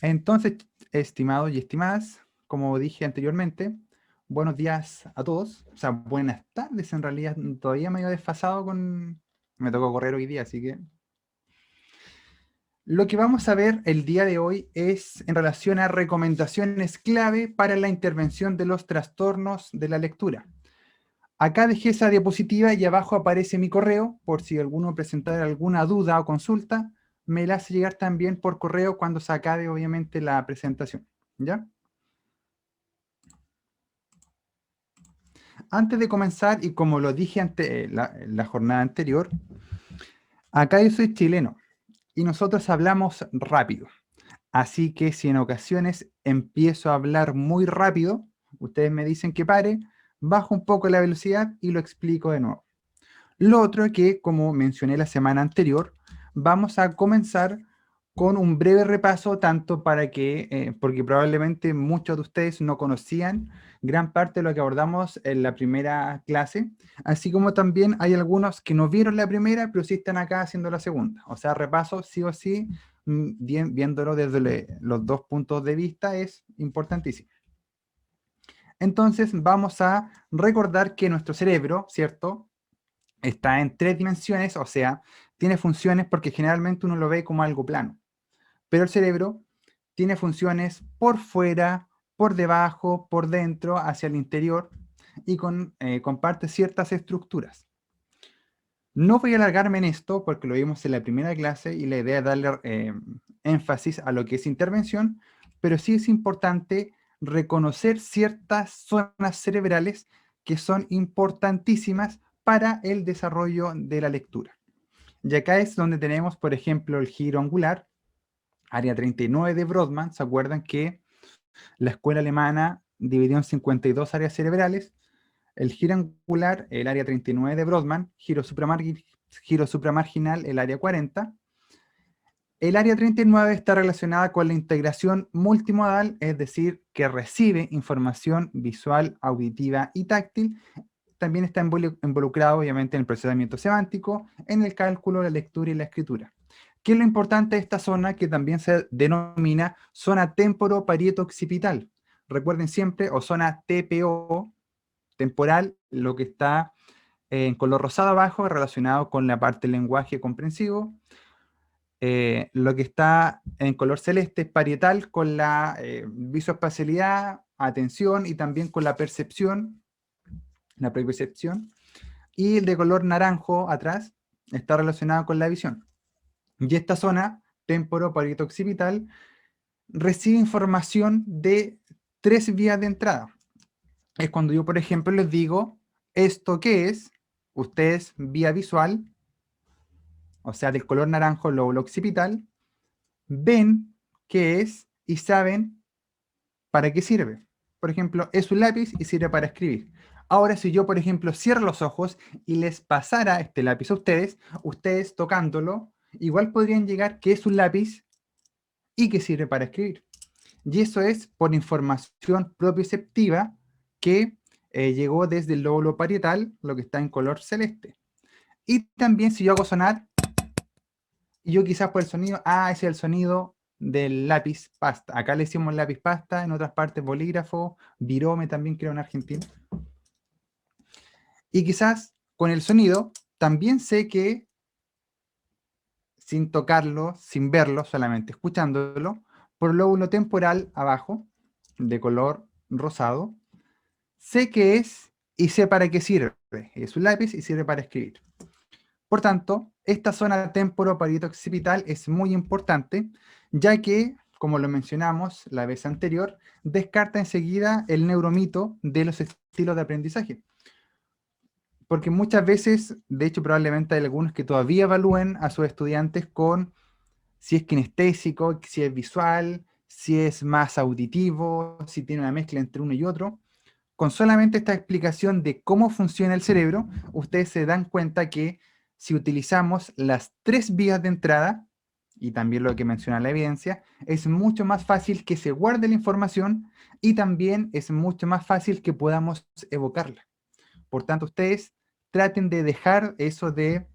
Entonces, estimados y estimadas, como dije anteriormente, buenos días a todos. O sea, buenas tardes en realidad. Todavía medio desfasado con... Me tocó correr hoy día, así que... Lo que vamos a ver el día de hoy es en relación a recomendaciones clave para la intervención de los trastornos de la lectura. Acá dejé esa diapositiva y abajo aparece mi correo, por si alguno presentara alguna duda o consulta, me la hace llegar también por correo cuando se acabe obviamente la presentación, ¿ya? Antes de comenzar, y como lo dije ante la jornada anterior, acá yo soy chileno y nosotros hablamos rápido. Así que si en ocasiones empiezo a hablar muy rápido, ustedes me dicen que pare, bajo un poco la velocidad y lo explico de nuevo. Lo otro es que, como mencioné la semana anterior, vamos a comenzar con un breve repaso, tanto para que, porque probablemente muchos de ustedes no conocían gran parte de lo que abordamos en la primera clase, así como también hay algunos que no vieron la primera, pero sí están acá haciendo la segunda. O sea, repaso sí o sí, viéndolo desde los dos puntos de vista, es importantísimo. Entonces, vamos a recordar que nuestro cerebro, ¿cierto?, está en tres dimensiones, o sea, tiene funciones porque generalmente uno lo ve como algo plano. Pero el cerebro tiene funciones por fuera, por debajo, por dentro, hacia el interior y comparte ciertas estructuras. No voy a alargarme en esto porque lo vimos en la primera clase y la idea es darle énfasis a lo que es intervención, pero sí es importante reconocer ciertas zonas cerebrales que son importantísimas para el desarrollo de la lectura. Y acá es donde tenemos, por ejemplo, el giro angular, área 39 de Brodmann. ¿Se acuerdan que la escuela alemana dividió en 52 áreas cerebrales? El giro angular, el área 39 de Brodmann, giro supramarginal, el área 40. El área 39 está relacionada con la integración multimodal, es decir, que recibe información visual, auditiva y táctil. También está involucrado, obviamente, en el procesamiento semántico, en el cálculo, la lectura y la escritura. ¿Qué es lo importante de esta zona que también se denomina zona temporoparieto-occipital? Recuerden siempre, o zona TPO, temporal, lo que está en color rosado abajo, relacionado con la parte del lenguaje comprensivo. Lo que está en color celeste es parietal con la visoespacialidad, atención y también con la percepción, la prepercepción. Y el de color naranjo atrás está relacionado con la visión. Y esta zona, temporoparieto-occipital, recibe información de tres vías de entrada. Es cuando yo, por ejemplo, les digo, ¿esto qué es? Ustedes, vía visual, o sea, del color naranjo, lóbulo occipital, ven qué es y saben para qué sirve. Por ejemplo, es un lápiz y sirve para escribir. Ahora, si yo, por ejemplo, cierro los ojos y les pasara este lápiz a ustedes, ustedes tocándolo, igual podrían llegar que es un lápiz y que sirve para escribir. Y eso es por información propioceptiva que llegó desde el lóbulo parietal, lo que está en color celeste. Y también si yo hago sonar, y yo quizás por el sonido, ese es el sonido del lápiz pasta. Acá le decimos lápiz pasta, en otras partes bolígrafo, virome también creo en Argentina. Y quizás con el sonido también sé que, sin tocarlo, sin verlo, solamente escuchándolo, por el lóbulo temporal abajo, de color rosado, sé qué es y sé para qué sirve. Es un lápiz y sirve para escribir. Por tanto, esta zona temporoparieto-occipital es muy importante, ya que, como lo mencionamos la vez anterior, descarta enseguida el neuromito de los estilos de aprendizaje. Porque muchas veces, de hecho probablemente hay algunos que todavía evalúen a sus estudiantes con si es kinestésico, si es visual, si es más auditivo, si tiene una mezcla entre uno y otro. Con solamente esta explicación de cómo funciona el cerebro, ustedes se dan cuenta que si utilizamos las tres vías de entrada, y también lo que menciona la evidencia, es mucho más fácil que se guarde la información y también es mucho más fácil que podamos evocarla. Por tanto, ustedes traten de dejar eso de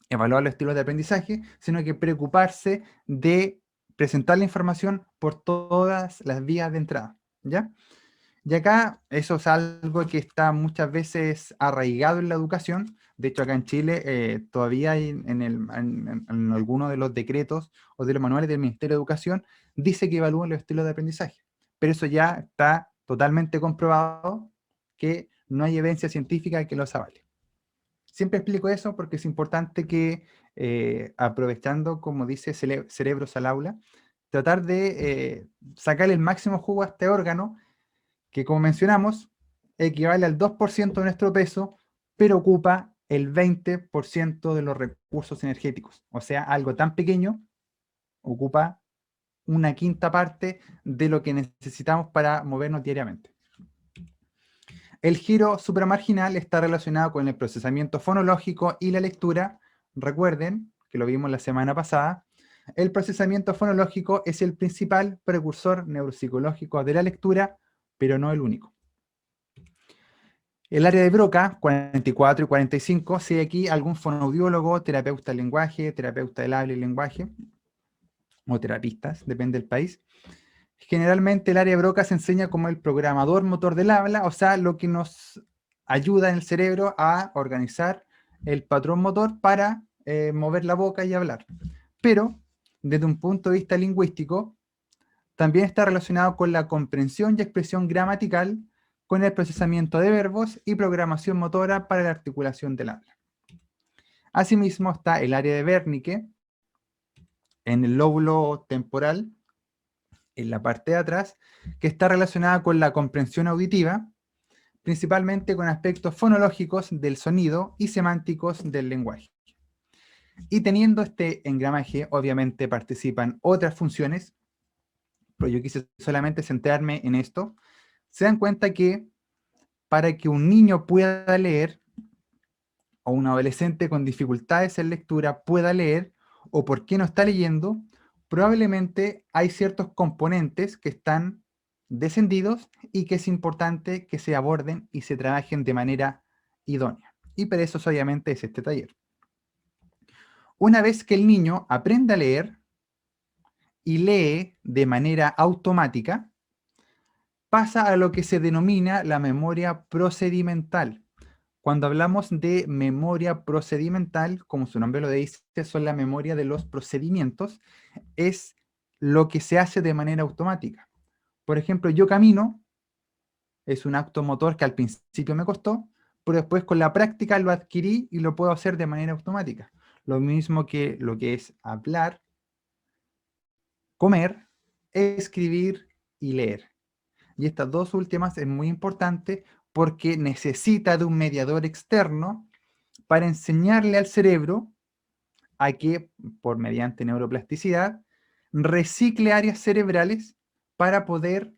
evaluar los estilos de aprendizaje, sino que preocuparse de presentar la información por todas las vías de entrada, ¿ya? Y acá eso es algo que está muchas veces arraigado en la educación. De hecho, acá en Chile todavía hay en algunos de los decretos o de los manuales del Ministerio de Educación, dice que evalúan los estilos de aprendizaje. Pero eso ya está totalmente comprobado que no hay evidencia científica que los avale. Siempre explico eso porque es importante que, aprovechando, como dice Cerebros al Aula, tratar de sacar el máximo jugo a este órgano que, como mencionamos, equivale al 2% de nuestro peso, pero ocupa el 20% de los recursos energéticos. O sea, algo tan pequeño ocupa una quinta parte de lo que necesitamos para movernos diariamente. El giro supramarginal está relacionado con el procesamiento fonológico y la lectura. Recuerden, que lo vimos la semana pasada, el procesamiento fonológico es el principal precursor neuropsicológico de la lectura, pero no el único. El área de Broca, 44 y 45, si hay aquí algún fonoaudiólogo, terapeuta del lenguaje, terapeuta del habla y lenguaje, o terapistas, depende del país. Generalmente el área de Broca se enseña como el programador motor del habla, o sea, lo que nos ayuda en el cerebro a organizar el patrón motor para mover la boca y hablar. Pero, desde un punto de vista lingüístico, también está relacionado con la comprensión y expresión gramatical, con el procesamiento de verbos y programación motora para la articulación del habla. Asimismo está el área de Wernicke, en el lóbulo temporal, en la parte de atrás, que está relacionada con la comprensión auditiva, principalmente con aspectos fonológicos del sonido y semánticos del lenguaje. Y teniendo este engramaje, obviamente participan otras funciones, pero yo quise solamente centrarme en esto. Se dan cuenta que para que un niño pueda leer, o un adolescente con dificultades en lectura pueda leer, o por qué no está leyendo, probablemente hay ciertos componentes que están descendidos y que es importante que se aborden y se trabajen de manera idónea. Y para eso obviamente es este taller. Una vez que el niño aprende a leer y lee de manera automática, pasa a lo que se denomina la memoria procedimental. Cuando hablamos de memoria procedimental, como su nombre lo dice, son la memoria de los procedimientos, es lo que se hace de manera automática. Por ejemplo, yo camino, es un acto motor que al principio me costó, pero después con la práctica lo adquirí y lo puedo hacer de manera automática. Lo mismo que lo que es hablar, comer, escribir y leer. Y estas dos últimas es muy importante porque necesita de un mediador externo para enseñarle al cerebro a que, por mediante neuroplasticidad, recicle áreas cerebrales para poder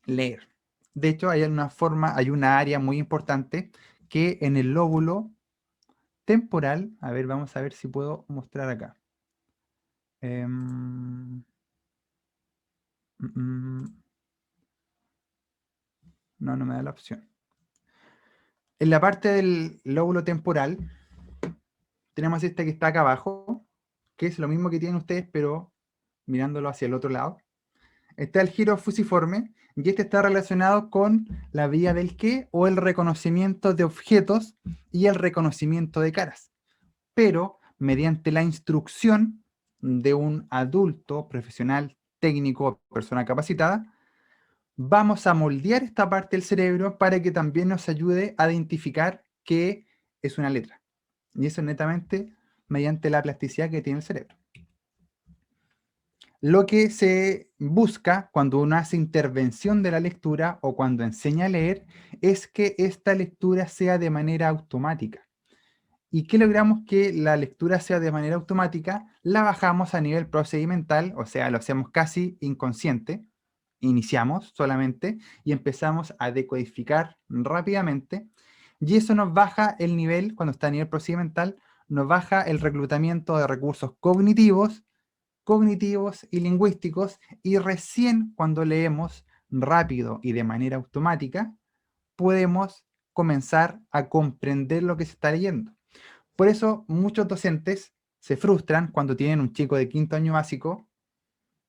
leer. De hecho, hay una área muy importante que en el lóbulo temporal, a ver, vamos a ver si puedo mostrar acá. No, no me da la opción. En la parte del lóbulo temporal, tenemos esta que está acá abajo, que es lo mismo que tienen ustedes, pero mirándolo hacia el otro lado. Está el giro fusiforme, y este está relacionado con la vía del qué o el reconocimiento de objetos y el reconocimiento de caras. Pero mediante la instrucción de un adulto, profesional, técnico o persona capacitada, vamos a moldear esta parte del cerebro para que también nos ayude a identificar qué es una letra. Y eso netamente mediante la plasticidad que tiene el cerebro. Lo que se busca cuando uno hace intervención de la lectura o cuando enseña a leer es que esta lectura sea de manera automática. ¿Y qué logramos que la lectura sea de manera automática? La bajamos a nivel procedimental, o sea, lo hacemos casi inconsciente. Iniciamos solamente y empezamos a decodificar rápidamente. Y eso nos baja el nivel, cuando está a nivel procedimental, nos baja el reclutamiento de recursos cognitivos y lingüísticos, y recién cuando leemos rápido y de manera automática, podemos comenzar a comprender lo que se está leyendo. Por eso muchos docentes se frustran cuando tienen un chico de quinto año básico,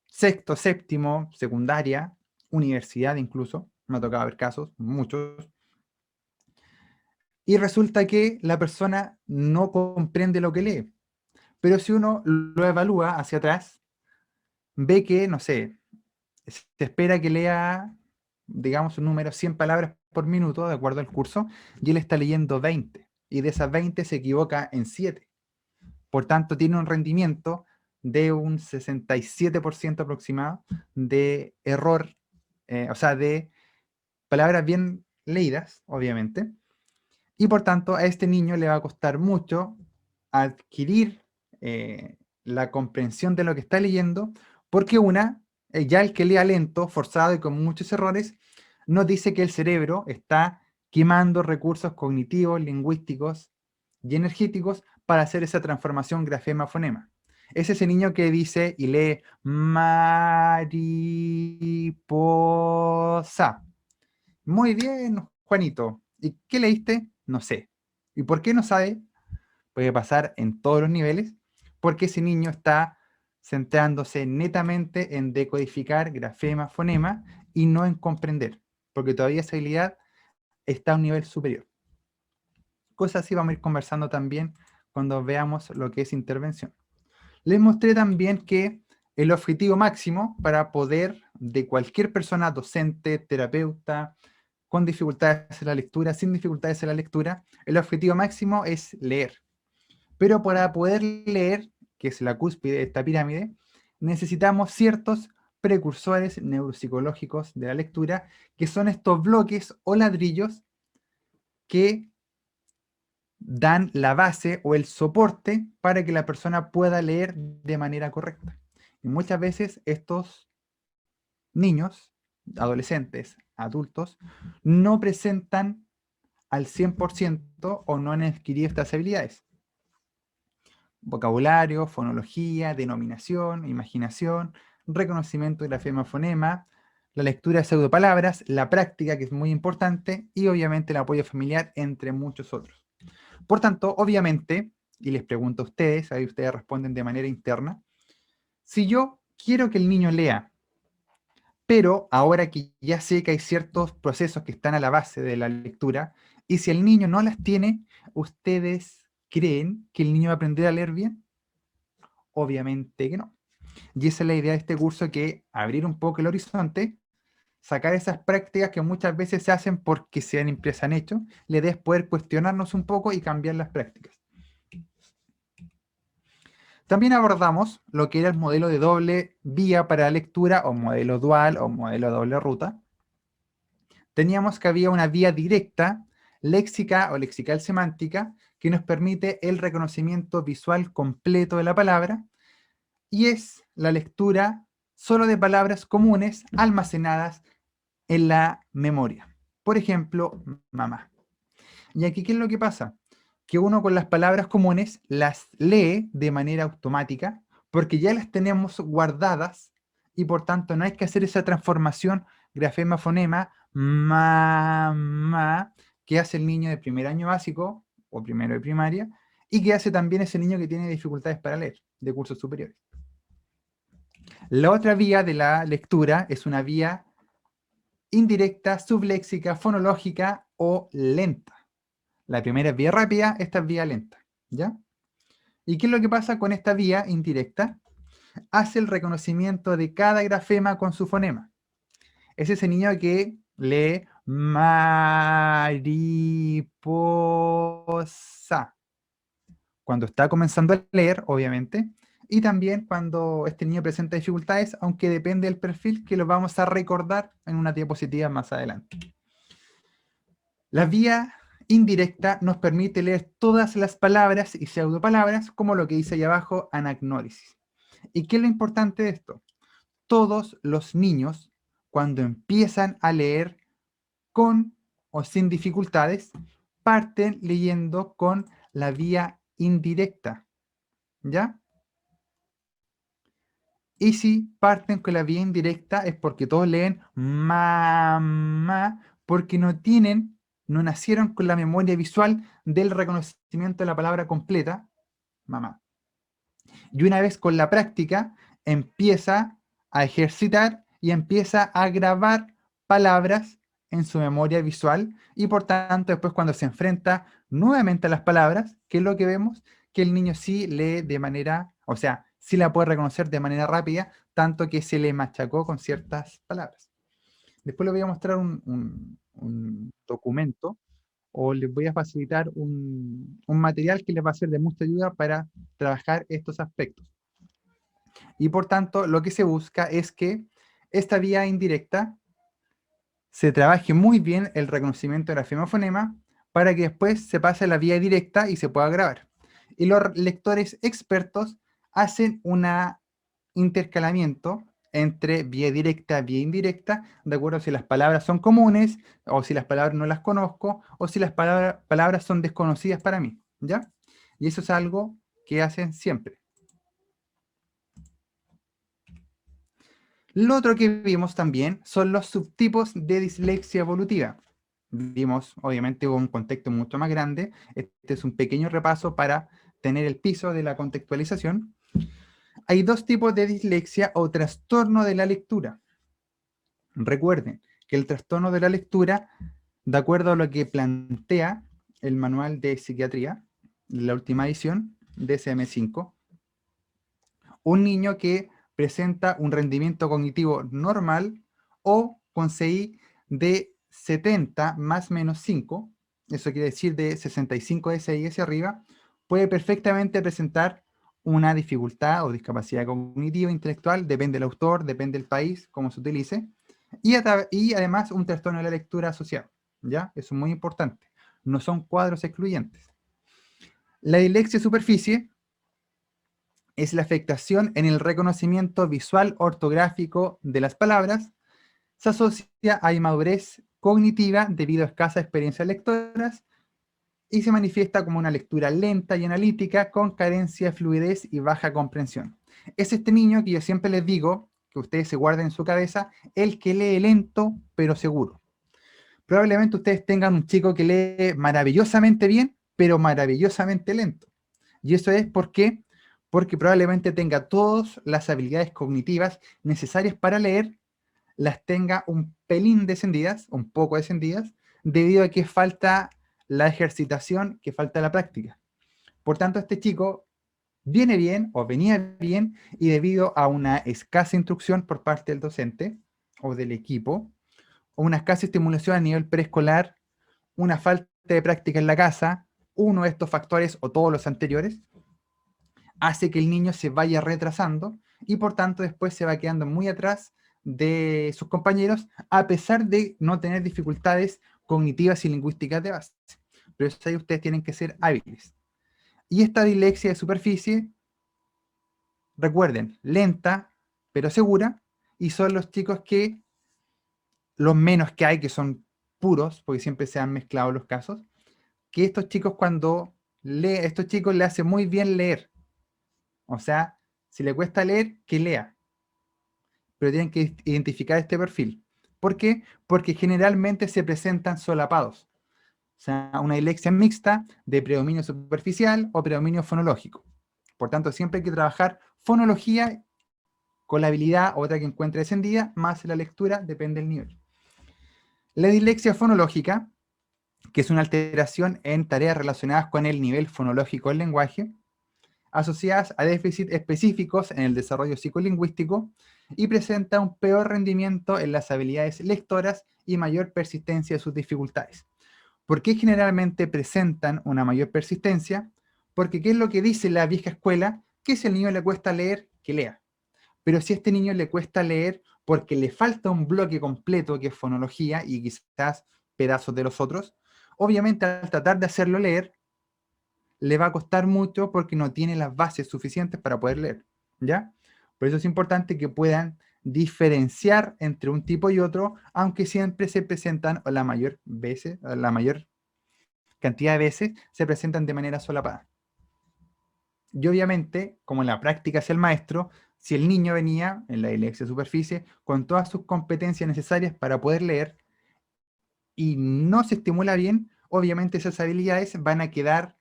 sexto, séptimo, secundaria, universidad incluso, me ha tocado ver casos, muchos, y resulta que la persona no comprende lo que lee. Pero si uno lo evalúa hacia atrás, ve que, no sé, se espera que lea, digamos, un número 100 palabras por minuto, de acuerdo al curso, y él está leyendo 20, y de esas 20 se equivoca en 7. Por tanto, tiene un rendimiento de un 67% aproximado de error, o sea, de palabras bien leídas, obviamente, y por tanto a este niño le va a costar mucho adquirir la comprensión de lo que está leyendo, porque ya el que lea lento, forzado y con muchos errores, nos dice que el cerebro está quemando recursos cognitivos, lingüísticos y energéticos para hacer esa transformación grafema-fonema. Es ese niño que dice y lee mariposa. Muy bien, Juanito. ¿Y qué leíste? No sé. ¿Y por qué no sabe? Puede pasar en todos los niveles, porque ese niño está centrándose netamente en decodificar grafema, fonema y no en comprender, porque todavía esa habilidad está a un nivel superior. Cosas así vamos a ir conversando también cuando veamos lo que es intervención. Les mostré también que el objetivo máximo para poder de cualquier persona, docente, terapeuta, con dificultades en la lectura, sin dificultades en la lectura, el objetivo máximo es leer. Pero para poder leer, que es la cúspide de esta pirámide, necesitamos ciertos precursores neuropsicológicos de la lectura, que son estos bloques o ladrillos que dan la base o el soporte para que la persona pueda leer de manera correcta. Y muchas veces estos niños, adolescentes, adultos, no presentan al 100% o no han adquirido estas habilidades. Vocabulario, fonología, denominación, imaginación, reconocimiento de grafema fonema, la lectura de pseudopalabras, la práctica, que es muy importante, y obviamente el apoyo familiar, entre muchos otros. Por tanto, obviamente, y les pregunto a ustedes, ahí ustedes responden de manera interna, si yo quiero que el niño lea, pero ahora que ya sé que hay ciertos procesos que están a la base de la lectura, y si el niño no las tiene, ¿ustedes creen que el niño va a aprender a leer bien? Obviamente que no. Y esa es la idea de este curso, que abrir un poco el horizonte, sacar esas prácticas que muchas veces se hacen porque se han hecho, la idea es poder cuestionarnos un poco y cambiar las prácticas. También abordamos lo que era el modelo de doble vía para la lectura, o modelo dual, o modelo doble ruta. Teníamos que había una vía directa, léxica o lexical semántica, que nos permite el reconocimiento visual completo de la palabra, y es la lectura solo de palabras comunes almacenadas en la memoria. Por ejemplo, mamá. Y aquí, ¿qué es lo que pasa? Que uno con las palabras comunes las lee de manera automática porque ya las tenemos guardadas, y por tanto no hay que hacer esa transformación grafema-fonema, mamá, que hace el niño de primer año básico o primero de primaria, y que hace también ese niño que tiene dificultades para leer de cursos superiores. La otra vía de la lectura es una vía indirecta, subléxica, fonológica o lenta. La primera es vía rápida, esta es vía lenta, ¿ya? ¿Y qué es lo que pasa con esta vía indirecta? Hace el reconocimiento de cada grafema con su fonema. Es ese niño que lee mariposa cuando está comenzando a leer, obviamente, y también cuando este niño presenta dificultades, aunque depende del perfil, que lo vamos a recordar en una diapositiva más adelante. La vía indirecta nos permite leer todas las palabras y pseudopalabras, como lo que dice ahí abajo, anagnórisis. ¿Y qué es lo importante de esto? Todos los niños, cuando empiezan a leer con o sin dificultades, parten leyendo con la vía indirecta, ¿ya? Y si parten con la vía indirecta es porque todos leen mamá, porque no nacieron con la memoria visual del reconocimiento de la palabra completa, mamá. Y una vez con la práctica, empieza a ejercitar y empieza a grabar palabras en su memoria visual y por tanto después cuando se enfrenta nuevamente a las palabras, ¿qué es lo que vemos? Que el niño sí lee de manera, o sea, sí la puede reconocer de manera rápida, tanto que se le machacó con ciertas palabras. Después les voy a mostrar un documento o les voy a facilitar un material que les va a ser de mucha ayuda para trabajar estos aspectos. Y por tanto, lo que se busca es que esta vía indirecta se trabaje muy bien el reconocimiento de grafema-fonema para que después se pase a la vía directa y se pueda grabar. Y los lectores expertos hacen un intercalamiento entre vía directa, vía indirecta, de acuerdo a si las palabras son comunes, o si las palabras no las conozco, o si las palabras son desconocidas para mí, ¿ya? Y eso es algo que hacen siempre. Lo otro que vimos también son los subtipos de dislexia evolutiva. Vimos, obviamente, un contexto mucho más grande. Este es un pequeño repaso para tener el piso de la contextualización. Hay dos tipos de dislexia o trastorno de la lectura. Recuerden que el trastorno de la lectura, de acuerdo a lo que plantea el manual de psiquiatría, la última edición, DSM-5, un niño que presenta un rendimiento cognitivo normal o con CI de 70 más menos 5, eso quiere decir de 65 de CI hacia arriba, puede perfectamente presentar una dificultad o discapacidad cognitiva intelectual, depende del autor, depende del país, cómo se utilice, y además un trastorno de la lectura asociado, ¿ya? Eso es muy importante. No son cuadros excluyentes. La dislexia superficie es la afectación en el reconocimiento visual ortográfico de las palabras. Se asocia a inmadurez cognitiva debido a escasas experiencias lectoras y se manifiesta como una lectura lenta y analítica con carencia de fluidez y baja comprensión. Es este niño que yo siempre les digo, que ustedes se guarden en su cabeza, el que lee lento pero seguro. Probablemente ustedes tengan un chico que lee maravillosamente bien, pero maravillosamente lento. Y eso es porque probablemente tenga todas las habilidades cognitivas necesarias para leer, las tenga un pelín descendidas, un poco descendidas, debido a que falta la ejercitación, que falta la práctica. Por tanto, este chico viene bien o venía bien y debido a una escasa instrucción por parte del docente o del equipo, o una escasa estimulación a nivel preescolar, una falta de práctica en la casa, uno de estos factores o todos los anteriores, hace que el niño se vaya retrasando y por tanto después se va quedando muy atrás de sus compañeros a pesar de no tener dificultades cognitivas y lingüísticas de base. Pero eso ahí ustedes tienen que ser hábiles. Y esta dislexia de superficie, recuerden, lenta pero segura, y son los chicos que, los menos que hay, que son puros, porque siempre se han mezclado los casos, que estos chicos cuando leen, estos chicos le hace muy bien leer. O sea, si le cuesta leer, que lea. Pero tienen que identificar este perfil. ¿Por qué? Porque generalmente se presentan solapados. O sea, una dislexia mixta de predominio superficial o predominio fonológico. Por tanto, siempre hay que trabajar fonología con la habilidad, otra que encuentre descendida, más la lectura, depende del nivel. La dislexia fonológica, que es una alteración en tareas relacionadas con el nivel fonológico del lenguaje, asociadas a déficits específicos en el desarrollo psicolingüístico y presenta un peor rendimiento en las habilidades lectoras y mayor persistencia de sus dificultades. ¿Por qué generalmente presentan una mayor persistencia? Porque ¿qué es lo que dice la vieja escuela? Que si al niño le cuesta leer, que lea. Pero si a este niño le cuesta leer porque le falta un bloque completo que es fonología y quizás pedazos de los otros, obviamente al tratar de hacerlo leer, le va a costar mucho porque no tiene las bases suficientes para poder leer, ¿ya? Por eso es importante que puedan diferenciar entre un tipo y otro, aunque siempre se presentan, o la mayor cantidad de veces, se presentan de manera solapada. Y obviamente, como la práctica es el maestro, si el niño venía en la dislexia superficie con todas sus competencias necesarias para poder leer y no se estimula bien, obviamente esas habilidades van a quedar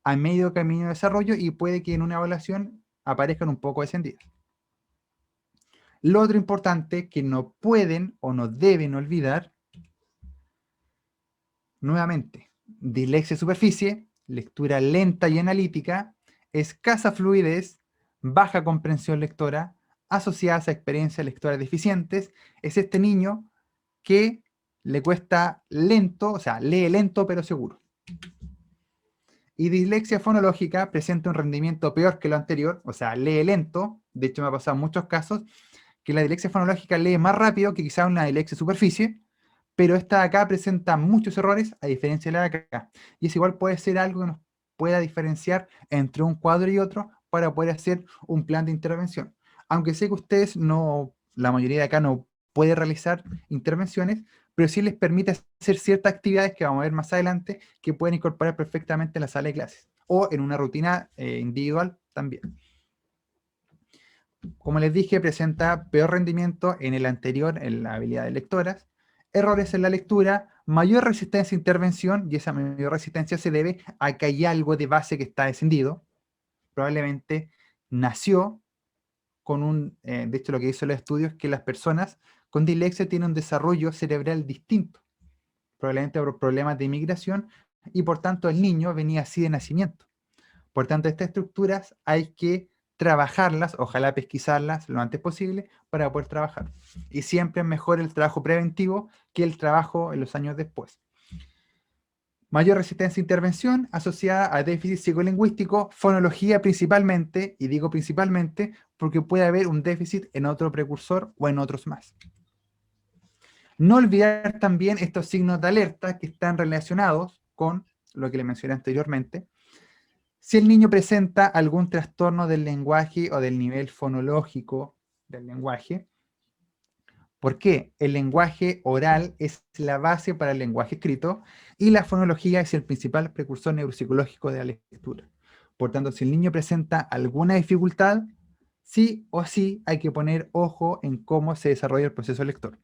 a medio camino de desarrollo y puede que en una evaluación aparezcan un poco descendidas. Lo otro importante que no pueden o no deben olvidar, nuevamente, dislexia de superficie, lectura lenta y analítica, escasa fluidez, baja comprensión lectora, asociadas a experiencias lectoras deficientes, es este niño que le cuesta lento, o sea, lee lento pero seguro. Y dislexia fonológica presenta un rendimiento peor que lo anterior, o sea, lee lento, de hecho me ha pasado en muchos casos, que la dislexia fonológica lee más rápido que quizá una dislexia de superficie, pero esta de acá presenta muchos errores a diferencia de la de acá. Y es igual puede ser algo que nos pueda diferenciar entre un cuadro y otro para poder hacer un plan de intervención. Aunque sé que ustedes no, la mayoría de acá no puede realizar intervenciones, pero sí les permite hacer ciertas actividades que vamos a ver más adelante que pueden incorporar perfectamente en la sala de clases o en una rutina individual también. Como les dije, presenta peor rendimiento en el anterior, en la habilidad de lectoras, errores en la lectura, mayor resistencia a intervención, y esa mayor resistencia se debe a que hay algo de base que está descendido. Probablemente nació con de hecho lo que hizo el estudio es que las personas con dislexia tienen un desarrollo cerebral distinto, probablemente por problemas de inmigración, y por tanto el niño venía así de nacimiento. Por tanto, estas estructuras hay que trabajarlas, ojalá pesquisarlas lo antes posible para poder trabajar. Y siempre es mejor el trabajo preventivo que el trabajo en los años después. Mayor resistencia a intervención asociada a déficit psicolingüístico, fonología principalmente, y digo principalmente porque puede haber un déficit en otro precursor o en otros más. No olvidar también estos signos de alerta que están relacionados con lo que le mencioné anteriormente. Si el niño presenta algún trastorno del lenguaje o del nivel fonológico del lenguaje, ¿por qué? El lenguaje oral es la base para el lenguaje escrito y la fonología es el principal precursor neuropsicológico de la lectura. Por tanto, si el niño presenta alguna dificultad, sí o sí hay que poner ojo en cómo se desarrolla el proceso lector.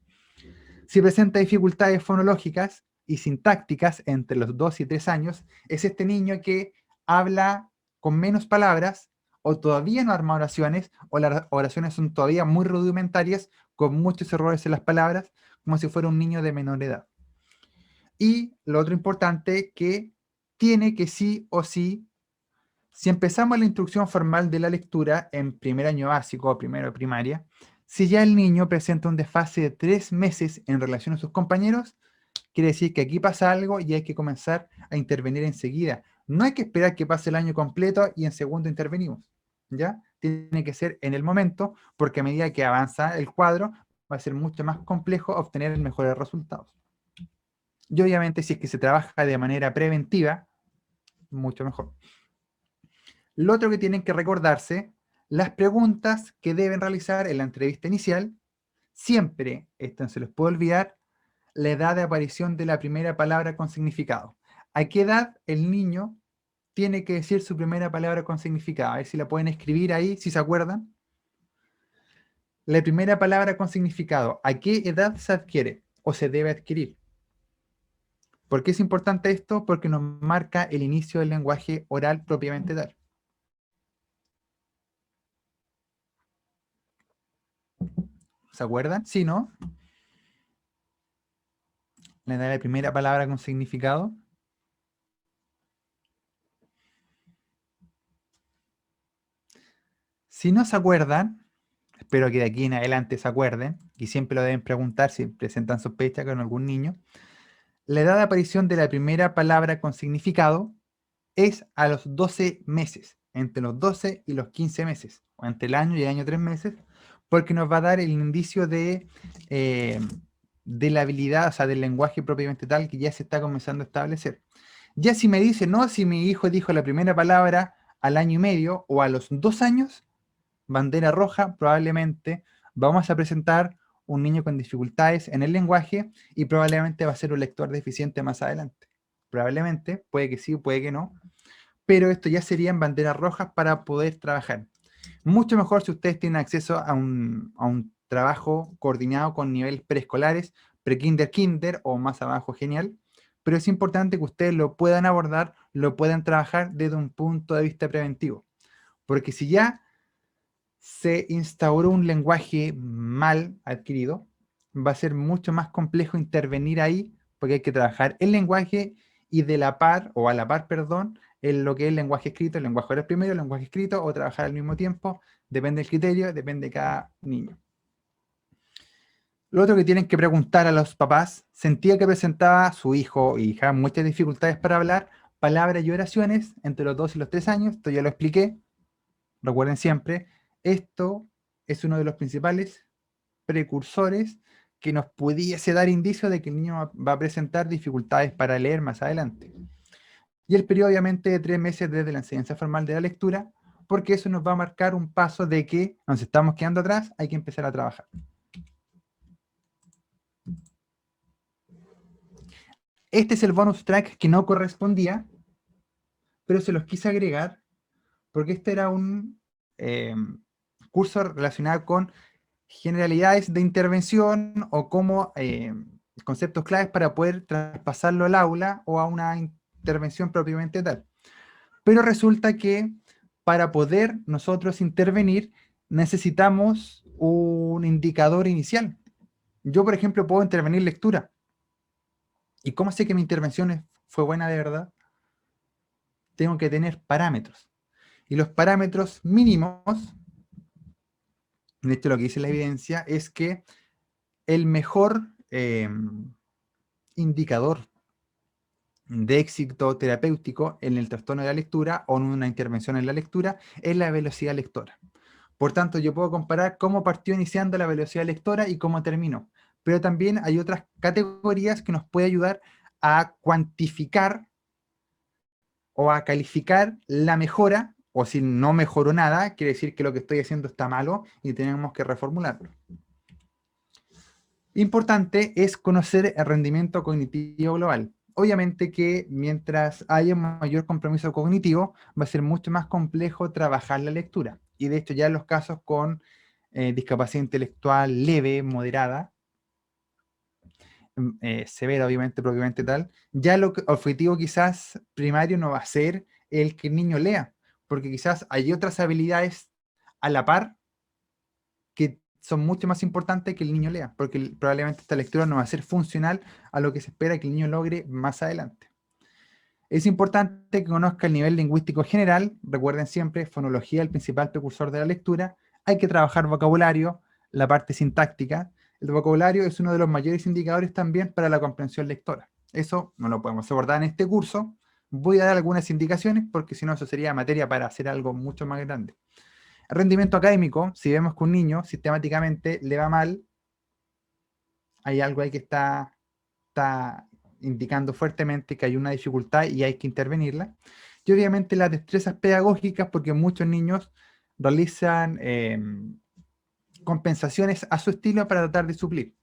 Si presenta dificultades fonológicas y sintácticas entre los 2 y 3 años, es este niño que habla con menos palabras o todavía no arma oraciones o las oraciones son todavía muy rudimentarias con muchos errores en las palabras, como si fuera un niño de menor edad. Y lo otro importante que tiene que sí o sí, si empezamos la instrucción formal de la lectura en primer año básico o primero de primaria, si ya el niño presenta un desfase de 3 meses en relación a sus compañeros, quiere decir que aquí pasa algo y hay que comenzar a intervenir enseguida. No hay que esperar que pase el año completo y en segundo intervenimos, ¿ya? Tiene que ser en el momento, porque a medida que avanza el cuadro, va a ser mucho más complejo obtener mejores resultados. Y obviamente si es que se trabaja de manera preventiva, mucho mejor. Lo otro que tienen que recordarse, las preguntas que deben realizar en la entrevista inicial, siempre, esto no se les puede olvidar, la edad de aparición de la primera palabra con significado. ¿A qué edad el niño tiene que decir su primera palabra con significado? A ver si la pueden escribir ahí, si se acuerdan. La primera palabra con significado, ¿a qué edad se adquiere o se debe adquirir? ¿Por qué es importante esto? Porque nos marca el inicio del lenguaje oral propiamente tal. ¿Se acuerdan? Sí, ¿no? La edad de la primera palabra con significado. Si no se acuerdan, espero que de aquí en adelante se acuerden, y siempre lo deben preguntar si presentan sospecha con algún niño. La edad de aparición de la primera palabra con significado es a los 12 meses, entre los 12 y los 15 meses, o entre el año y el año 3 meses, porque nos va a dar el indicio de la habilidad, o sea, del lenguaje propiamente tal que ya se está comenzando a establecer. Ya si me dice, no, si mi hijo dijo la primera palabra al año y medio o a los 2 años, bandera roja, probablemente vamos a presentar un niño con dificultades en el lenguaje y probablemente va a ser un lector deficiente más adelante. Probablemente, puede que sí, puede que no, pero esto ya serían banderas rojas para poder trabajar. Mucho mejor si ustedes tienen acceso a un trabajo coordinado con niveles preescolares, pre-kinder, kinder o más abajo, genial, pero es importante que ustedes lo puedan abordar lo puedan trabajar desde un punto de vista preventivo. Porque si ya se instauró un lenguaje mal adquirido, va a ser mucho más complejo intervenir ahí, porque hay que trabajar el lenguaje y de la par, o a la par, perdón, en lo que es el lenguaje escrito, el lenguaje oral primero, el lenguaje escrito, o trabajar al mismo tiempo, depende del criterio, depende de cada niño. Lo otro que tienen que preguntar a los papás, sentía que presentaba su hijo o hija muchas dificultades para hablar, palabras y oraciones entre los 2 y los 3 años, esto ya lo expliqué, recuerden siempre, esto es uno de los principales precursores que nos pudiese dar indicio de que el niño va a presentar dificultades para leer más adelante. Y el periodo obviamente de 3 meses desde la enseñanza formal de la lectura, porque eso nos va a marcar un paso de que nos estamos quedando atrás, hay que empezar a trabajar. Este es el bonus track que no correspondía, pero se los quise agregar porque este era un curso relacionado con generalidades de intervención o como conceptos claves para poder traspasarlo al aula o a una intervención propiamente tal. Pero resulta que para poder nosotros intervenir necesitamos un indicador inicial. Yo, por ejemplo, puedo intervenir lectura. ¿Y cómo sé que mi intervención fue buena de verdad? Tengo que tener parámetros. Y los parámetros mínimos, de hecho lo que dice la evidencia, es que el mejor indicador de éxito terapéutico en el trastorno de la lectura o en una intervención en la lectura es la velocidad lectora. Por tanto, yo puedo comparar cómo partió iniciando la velocidad lectora y cómo terminó. Pero también hay otras categorías que nos pueden ayudar a cuantificar o a calificar la mejora, o si no mejoró nada, quiere decir que lo que estoy haciendo está malo y tenemos que reformularlo. Importante es conocer el rendimiento cognitivo global. Obviamente que mientras haya mayor compromiso cognitivo, va a ser mucho más complejo trabajar la lectura. Y de hecho ya en los casos con discapacidad intelectual leve, moderada, severa obviamente, propiamente tal, ya lo objetivo quizás primario no va a ser el que el niño lea, porque quizás hay otras habilidades a la par que son mucho más importantes que el niño lea, porque probablemente esta lectura no va a ser funcional a lo que se espera que el niño logre más adelante. Es importante que conozca el nivel lingüístico general, recuerden siempre, fonología, el principal precursor de la lectura, hay que trabajar vocabulario, la parte sintáctica. El vocabulario es uno de los mayores indicadores también para la comprensión lectora. Eso no lo podemos abordar en este curso, voy a dar algunas indicaciones porque si no eso sería materia para hacer algo mucho más grande. El rendimiento académico, si vemos que un niño sistemáticamente le va mal, hay algo ahí que está indicando fuertemente que hay una dificultad y hay que intervenirla. Y obviamente las destrezas pedagógicas, porque muchos niños realizan compensaciones a su estilo para tratar de suplir.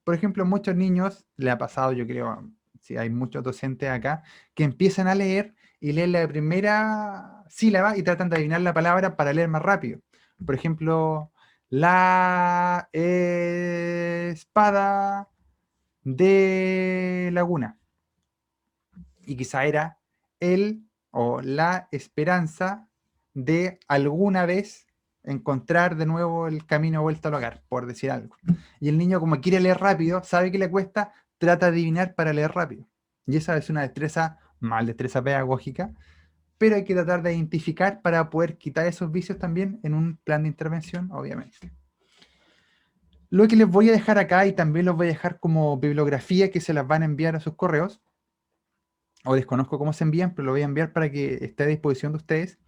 Por ejemplo, a muchos niños, le ha pasado, yo creo, si hay muchos docentes acá, que empiezan a leer y leen la primera sílaba y tratan de adivinar la palabra para leer más rápido. Por ejemplo, la espada de Laguna. Y quizá era el o la esperanza de alguna vez encontrar de nuevo el camino de vuelta al hogar, por decir algo. Y el niño, como quiere leer rápido, sabe que le cuesta, trata de adivinar para leer rápido. Y esa es una destreza, mal destreza pedagógica, pero hay que tratar de identificar para poder quitar esos vicios también en un plan de intervención, obviamente. Lo que les voy a dejar acá, y también los voy a dejar como bibliografía que se las van a enviar a sus correos, o desconozco cómo se envían, pero lo voy a enviar para que esté a disposición de ustedes.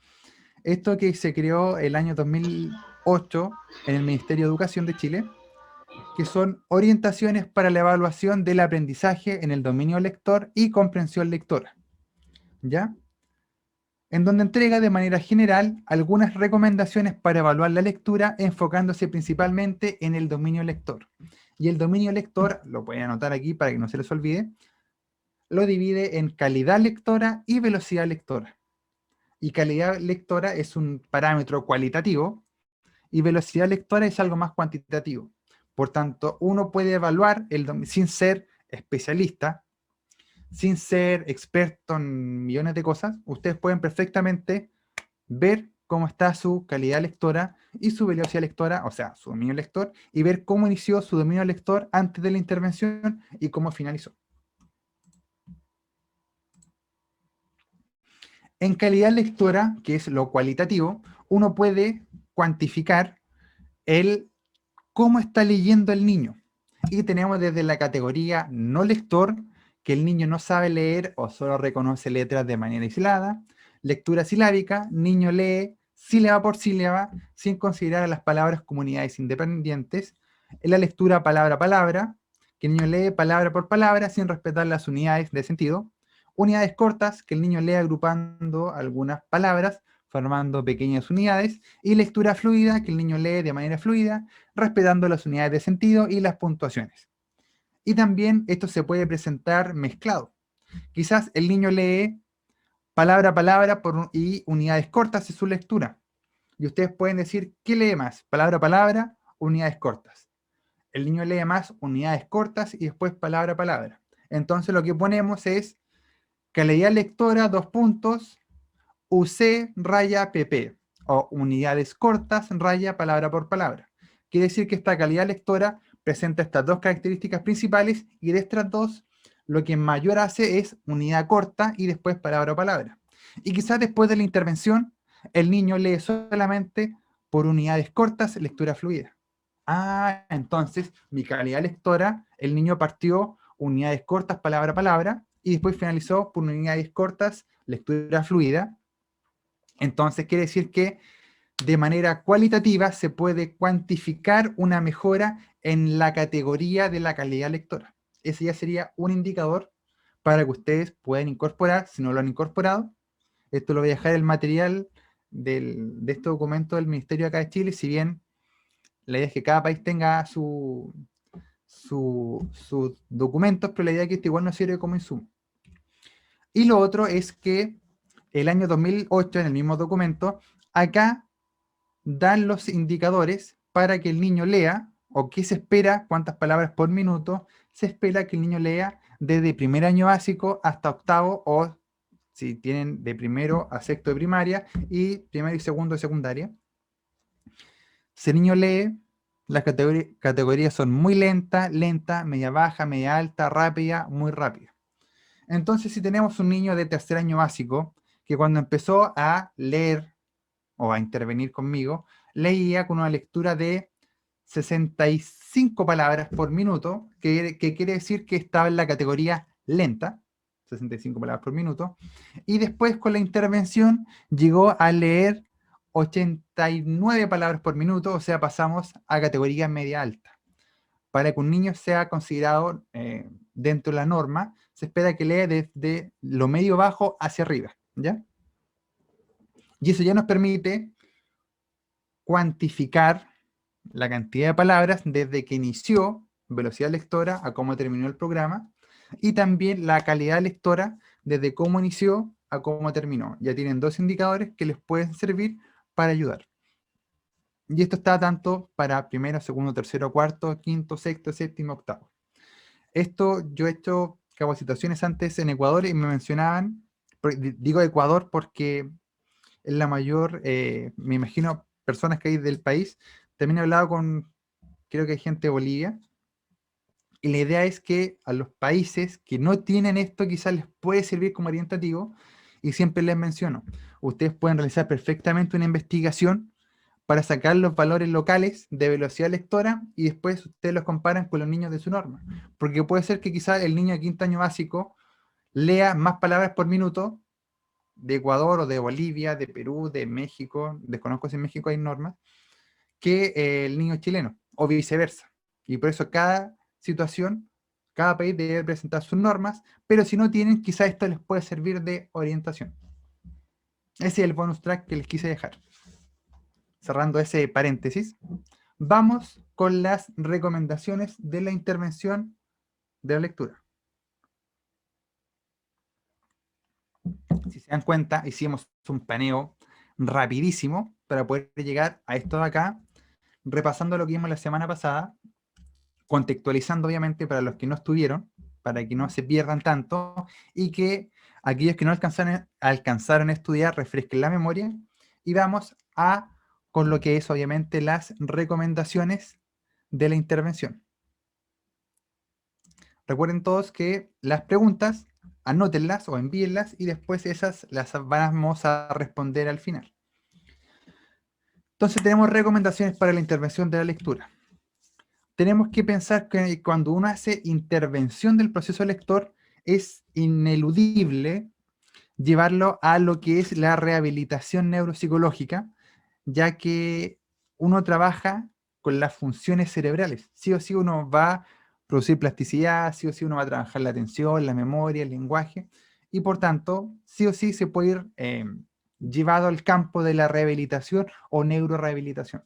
Esto que se creó el año 2008 en el Ministerio de Educación de Chile, que son orientaciones para la evaluación del aprendizaje en el dominio lector y comprensión lectora, ¿ya? En donde entrega de manera general algunas recomendaciones para evaluar la lectura, enfocándose principalmente en el dominio lector. Y el dominio lector, lo pueden anotar aquí para que no se les olvide, lo divide en calidad lectora y velocidad lectora. Y calidad lectora es un parámetro cualitativo y velocidad lectora es algo más cuantitativo. Por tanto, uno puede evaluar, sin ser especialista, sin ser experto en millones de cosas, ustedes pueden perfectamente ver cómo está su calidad lectora y su velocidad lectora, o sea, su dominio lector, y ver cómo inició su dominio lector antes de la intervención y cómo finalizó. En calidad lectora, que es lo cualitativo, uno puede cuantificar el cómo está leyendo el niño. Y tenemos desde la categoría no lector, que el niño no sabe leer o solo reconoce letras de manera aislada. Lectura silábica, niño lee sílaba por sílaba, sin considerar a las palabras como unidades independientes. En la lectura palabra a palabra, que el niño lee palabra por palabra, sin respetar las unidades de sentido. Unidades cortas, que el niño lee agrupando algunas palabras, formando pequeñas unidades. Y lectura fluida, que el niño lee de manera fluida, respetando las unidades de sentido y las puntuaciones. Y también esto se puede presentar mezclado. Quizás el niño lee palabra a palabra y unidades cortas en su lectura. Y ustedes pueden decir, ¿qué lee más? Palabra a palabra, unidades cortas. El niño lee más unidades cortas y después palabra a palabra. Entonces lo que ponemos es calidad lectora, dos puntos, UC raya PP, o unidades cortas raya palabra por palabra. Quiere decir que esta calidad lectora presenta estas dos características principales y de estas dos lo que mayor hace es unidad corta y después palabra a palabra. Y quizás después de la intervención el niño lee solamente por unidades cortas lectura fluida. Ah, entonces mi calidad lectora, el niño partió unidades cortas palabra a palabra y después finalizó por unidades cortas lectura fluida. Entonces quiere decir que de manera cualitativa se puede cuantificar una mejora en la categoría de la calidad lectora. Ese ya sería un indicador para que ustedes puedan incorporar, si no lo han incorporado. Esto lo voy a dejar el material de este documento del Ministerio de acá de Chile, si bien la idea es que cada país tenga sus documentos, pero la idea es que esto igual nos sirve como insumo. Y lo otro es que el año 2008, en el mismo documento, acá dan los indicadores para que el niño lea, o qué se espera, cuántas palabras por minuto, se espera que el niño lea desde primer año básico hasta octavo, o si tienen de primero a sexto de primaria, y primero y segundo de secundaria. Si el niño lee, las categorías son muy lenta, lenta, media baja, media alta, rápida, muy rápida. Entonces, si tenemos un niño de tercer año básico, que cuando empezó a leer o a intervenir conmigo, leía con una lectura de 65 palabras por minuto, que quiere decir que estaba en la categoría lenta, 65 palabras por minuto, y después con la intervención llegó a leer 89 palabras por minuto, o sea, pasamos a categoría media alta. Para que un niño sea considerado dentro de la norma, se espera que lea desde lo medio bajo hacia arriba, ¿ya? Y eso ya nos permite cuantificar la cantidad de palabras desde que inició velocidad lectora a cómo terminó el programa, y también la calidad lectora desde cómo inició a cómo terminó. Ya tienen dos indicadores que les pueden servir para ayudar. Y esto está tanto para primero, segundo, tercero, cuarto, quinto, sexto, séptimo, octavo. Esto yo he hecho capacitaciones antes en Ecuador y me mencionaban, digo Ecuador porque es la mayor, me imagino, personas que hay del país. También he hablado con, creo que hay gente de Bolivia, y la idea es que a los países que no tienen esto quizás les puede servir como orientativo, y siempre les menciono, ustedes pueden realizar perfectamente una investigación para sacar los valores locales de velocidad lectora y después ustedes los comparan con los niños de su norma. Porque puede ser que quizás el niño de quinto año básico lea más palabras por minuto de Ecuador o de Bolivia, de Perú, de México, desconozco si en México hay normas, que el niño chileno, o viceversa. Y por eso cada situación, cada país debe presentar sus normas, pero si no tienen, quizás esto les puede servir de orientación. Ese es el bonus track que les quise dejar. Cerrando ese paréntesis, vamos con las recomendaciones de la intervención de la lectura. Si se dan cuenta, hicimos un paneo rapidísimo para poder llegar a esto de acá, repasando lo que vimos la semana pasada, contextualizando obviamente para los que no estuvieron, para que no se pierdan tanto y que aquellos que no alcanzaron a estudiar refresquen la memoria. Y vamos con lo que es obviamente las recomendaciones de la intervención. Recuerden todos que las preguntas, anótenlas o envíenlas y después esas las vamos a responder al final. Entonces tenemos recomendaciones para la intervención de la lectura. Tenemos que pensar que cuando uno hace intervención del proceso lector, es ineludible llevarlo a lo que es la rehabilitación neuropsicológica, ya que uno trabaja con las funciones cerebrales. Sí o sí uno va a producir plasticidad, sí o sí uno va a trabajar la atención, la memoria, el lenguaje, y por tanto, sí o sí se puede ir llevado al campo de la rehabilitación o neurorehabilitación.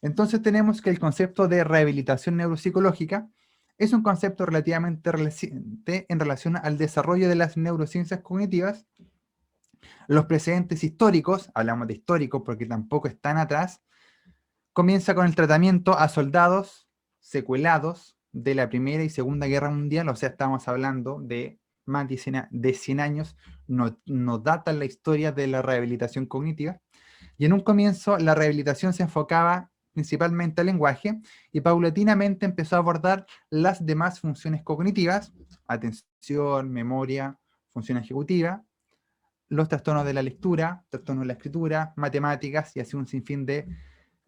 Entonces tenemos que el concepto de rehabilitación neuropsicológica es un concepto relativamente reciente en relación al desarrollo de las neurociencias cognitivas. Los precedentes históricos, hablamos de históricos porque tampoco están atrás, comienza con el tratamiento a soldados secuelados de la Primera y Segunda Guerra Mundial, o sea, estamos hablando de más de 100 años, no datan la historia de la rehabilitación cognitiva. Y en un comienzo la rehabilitación se enfocaba principalmente al lenguaje y paulatinamente empezó a abordar las demás funciones cognitivas, atención, memoria, función ejecutiva, los trastornos de la lectura, trastornos de la escritura, matemáticas y así un sinfín de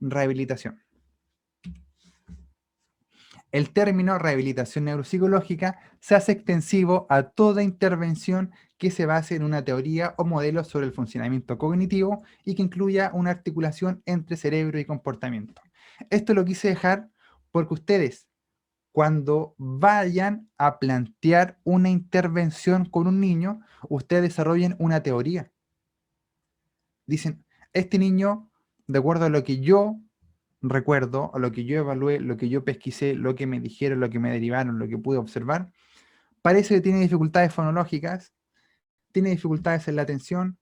rehabilitación. El término rehabilitación neuropsicológica se hace extensivo a toda intervención que se base en una teoría o modelo sobre el funcionamiento cognitivo y que incluya una articulación entre cerebro y comportamiento. Esto lo quise dejar porque ustedes, cuando vayan a plantear una intervención con un niño, ustedes desarrollen una teoría. Dicen, este niño, de acuerdo a lo que yo recuerdo, a lo que yo evalué, lo que yo pesquisé, lo que me dijeron, lo que me derivaron, lo que pude observar, parece que tiene dificultades fonológicas, tiene dificultades en la atención,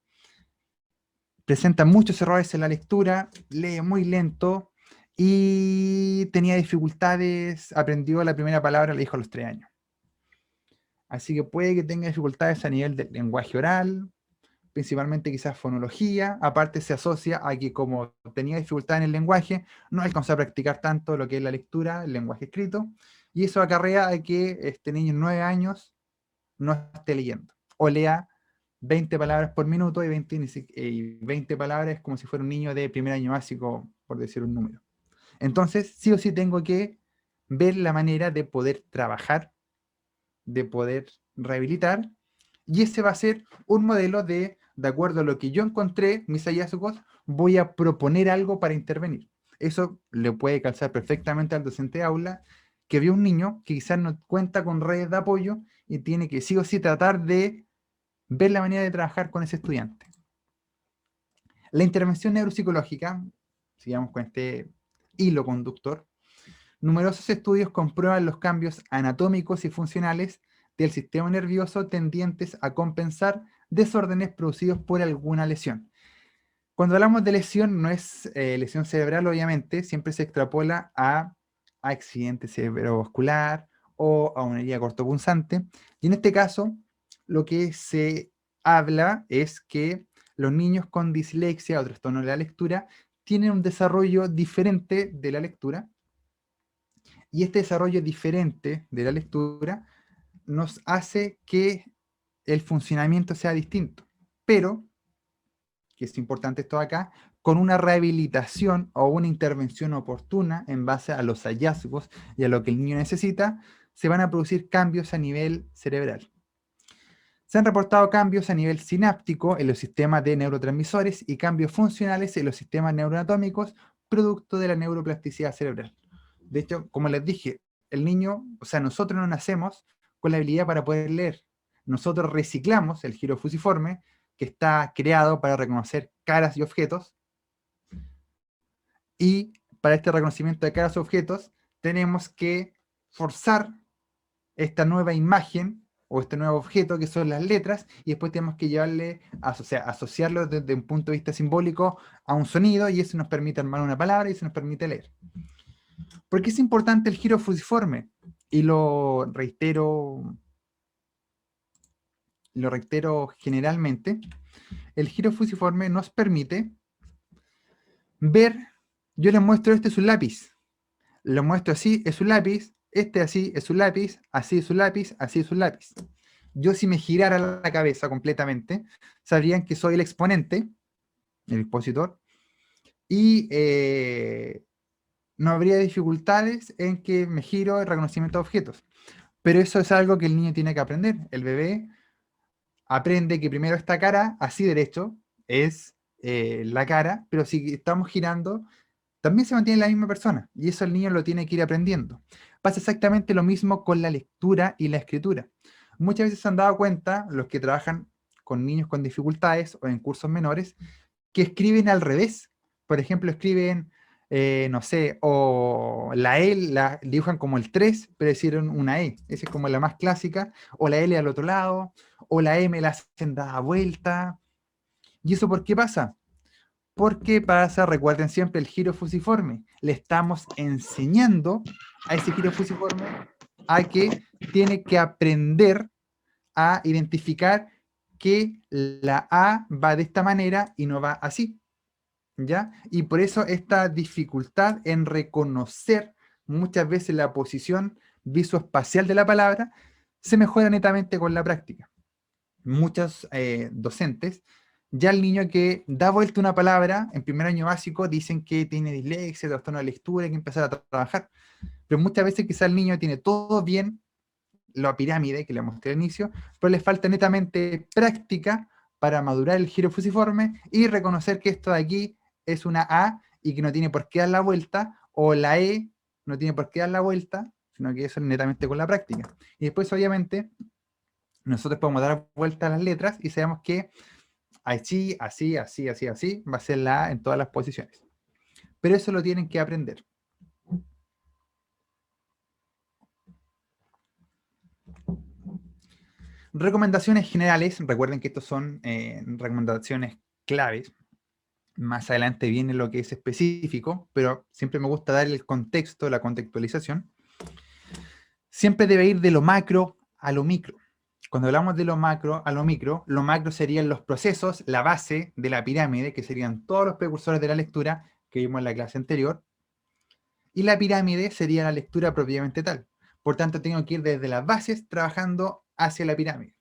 presenta muchos errores en la lectura, lee muy lento y tenía dificultades, aprendió la primera palabra, la dijo a los 3 años. Así que puede que tenga dificultades a nivel del lenguaje oral, principalmente quizás fonología, aparte se asocia a que como tenía dificultad en el lenguaje, no alcanzó a practicar tanto lo que es la lectura, el lenguaje escrito, y eso acarrea a que este niño en 9 años no esté leyendo, o lea 20 palabras por minuto y 20 palabras como si fuera un niño de primer año básico, por decir un número. Entonces, sí o sí tengo que ver la manera de poder trabajar, de poder rehabilitar, y ese va a ser un modelo de acuerdo a lo que yo encontré, mis hallazgos, voy a proponer algo para intervenir. Eso le puede calzar perfectamente al docente de aula, que vio un niño que quizás no cuenta con redes de apoyo y tiene que sí o sí tratar de ver la manera de trabajar con ese estudiante. La intervención neuropsicológica, sigamos con este hilo conductor, numerosos estudios comprueban los cambios anatómicos y funcionales del sistema nervioso tendientes a compensar desórdenes producidos por alguna lesión. Cuando hablamos de lesión, no es lesión cerebral, obviamente, siempre se extrapola a accidente cerebrovascular o a una herida cortopunzante. Y en este caso, lo que se habla es que los niños con dislexia o trastorno de la lectura tienen un desarrollo diferente de la lectura, y este desarrollo diferente de la lectura nos hace que el funcionamiento sea distinto. Pero, que es importante esto acá, con una rehabilitación o una intervención oportuna en base a los hallazgos y a lo que el niño necesita, se van a producir cambios a nivel cerebral. Se han reportado cambios a nivel sináptico en los sistemas de neurotransmisores y cambios funcionales en los sistemas neuroanatómicos producto de la neuroplasticidad cerebral. De hecho, como les dije, el niño, o sea, nosotros no nacemos con la habilidad para poder leer. Nosotros reciclamos el giro fusiforme, que está creado para reconocer caras y objetos, y para este reconocimiento de caras y objetos tenemos que forzar esta nueva imagen o este nuevo objeto que son las letras, y después tenemos que llevarle, o sea, asociarlo desde un punto de vista simbólico a un sonido, y eso nos permite armar una palabra y eso nos permite leer. ¿Por qué es importante el giro fusiforme? y lo reitero generalmente, el giro fusiforme nos permite ver, yo les muestro este es un lápiz, lo muestro así, es un lápiz, este así es un lápiz, así es un lápiz, así es un lápiz. Yo si me girara la cabeza completamente, sabrían que soy el exponente, el expositor, y no habría dificultades en que me giro el reconocimiento de objetos. Pero eso es algo que el niño tiene que aprender. El bebé aprende que primero esta cara, así derecho, es la cara, pero si estamos girando, también se mantiene la misma persona. Y eso el niño lo tiene que ir aprendiendo. Pasa exactamente lo mismo con la lectura y la escritura. Muchas veces se han dado cuenta, los que trabajan con niños con dificultades o en cursos menores, que escriben al revés. Por ejemplo, escriben, no sé, o la E la dibujan como el 3, pero hicieron una E. Esa es como la más clásica. O la L al otro lado, o la M la hacen dada vuelta. ¿Y eso por qué pasa? Porque pasa, recuerden siempre, el giro fusiforme. Le estamos enseñando a ese giro fusiforme a que tiene que aprender a identificar que la A va de esta manera y no va así. ¿Ya? Y por eso esta dificultad en reconocer muchas veces la posición visoespacial de la palabra se mejora netamente con la práctica. Muchos docentes, ya el niño que da vuelta una palabra en primer año básico dicen que tiene dislexia, trastorno de lectura, hay que empezar a trabajar. Pero muchas veces quizá el niño tiene todo bien, la pirámide que le mostré al inicio, pero le falta netamente práctica para madurar el giro fusiforme y reconocer que esto de aquí es una A y que no tiene por qué dar la vuelta, o la E no tiene por qué dar la vuelta, sino que eso es netamente con la práctica. Y después, obviamente, nosotros podemos dar vuelta a las letras y sabemos que así, así, así, así, así, va a ser la A en todas las posiciones. Pero eso lo tienen que aprender. Recomendaciones generales, recuerden que estos son recomendaciones claves. Más adelante viene lo que es específico, pero siempre me gusta dar el contexto, la contextualización. Siempre debe ir de lo macro a lo micro. Cuando hablamos de lo macro a lo macro serían los procesos, la base de la pirámide, que serían todos los precursores de la lectura que vimos en la clase anterior, y la pirámide sería la lectura propiamente tal. Por tanto, tengo que ir desde las bases trabajando hacia la pirámide.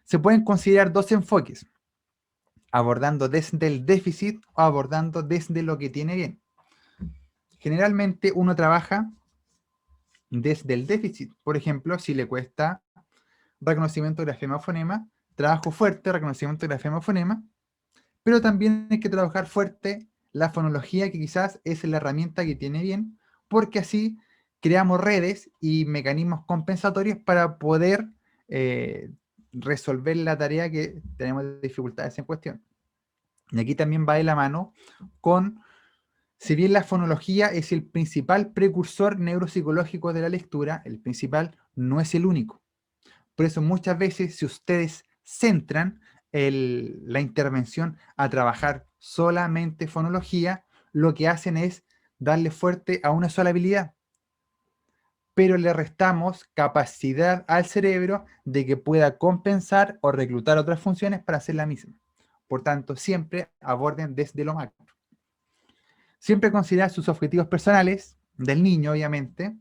Se pueden considerar dos enfoques, abordando desde el déficit o abordando desde lo que tiene bien. Generalmente uno trabaja desde el déficit. Por ejemplo, si le cuesta reconocimiento de grafema-fonema, trabajo fuerte reconocimiento de grafema-fonema, pero también hay que trabajar fuerte la fonología, que quizás es la herramienta que tiene bien, porque así creamos redes y mecanismos compensatorios para poder resolver la tarea que tenemos dificultades en cuestión. Y aquí también va de la mano con, si bien la fonología es el principal precursor neuropsicológico de la lectura, el principal no es el único. Por eso muchas veces si ustedes centran la intervención a trabajar solamente fonología, lo que hacen es darle fuerte a una sola habilidad, pero le restamos capacidad al cerebro de que pueda compensar o reclutar otras funciones para hacer la misma. Por tanto, siempre aborden desde lo macro. Siempre considerar sus objetivos personales, del niño obviamente,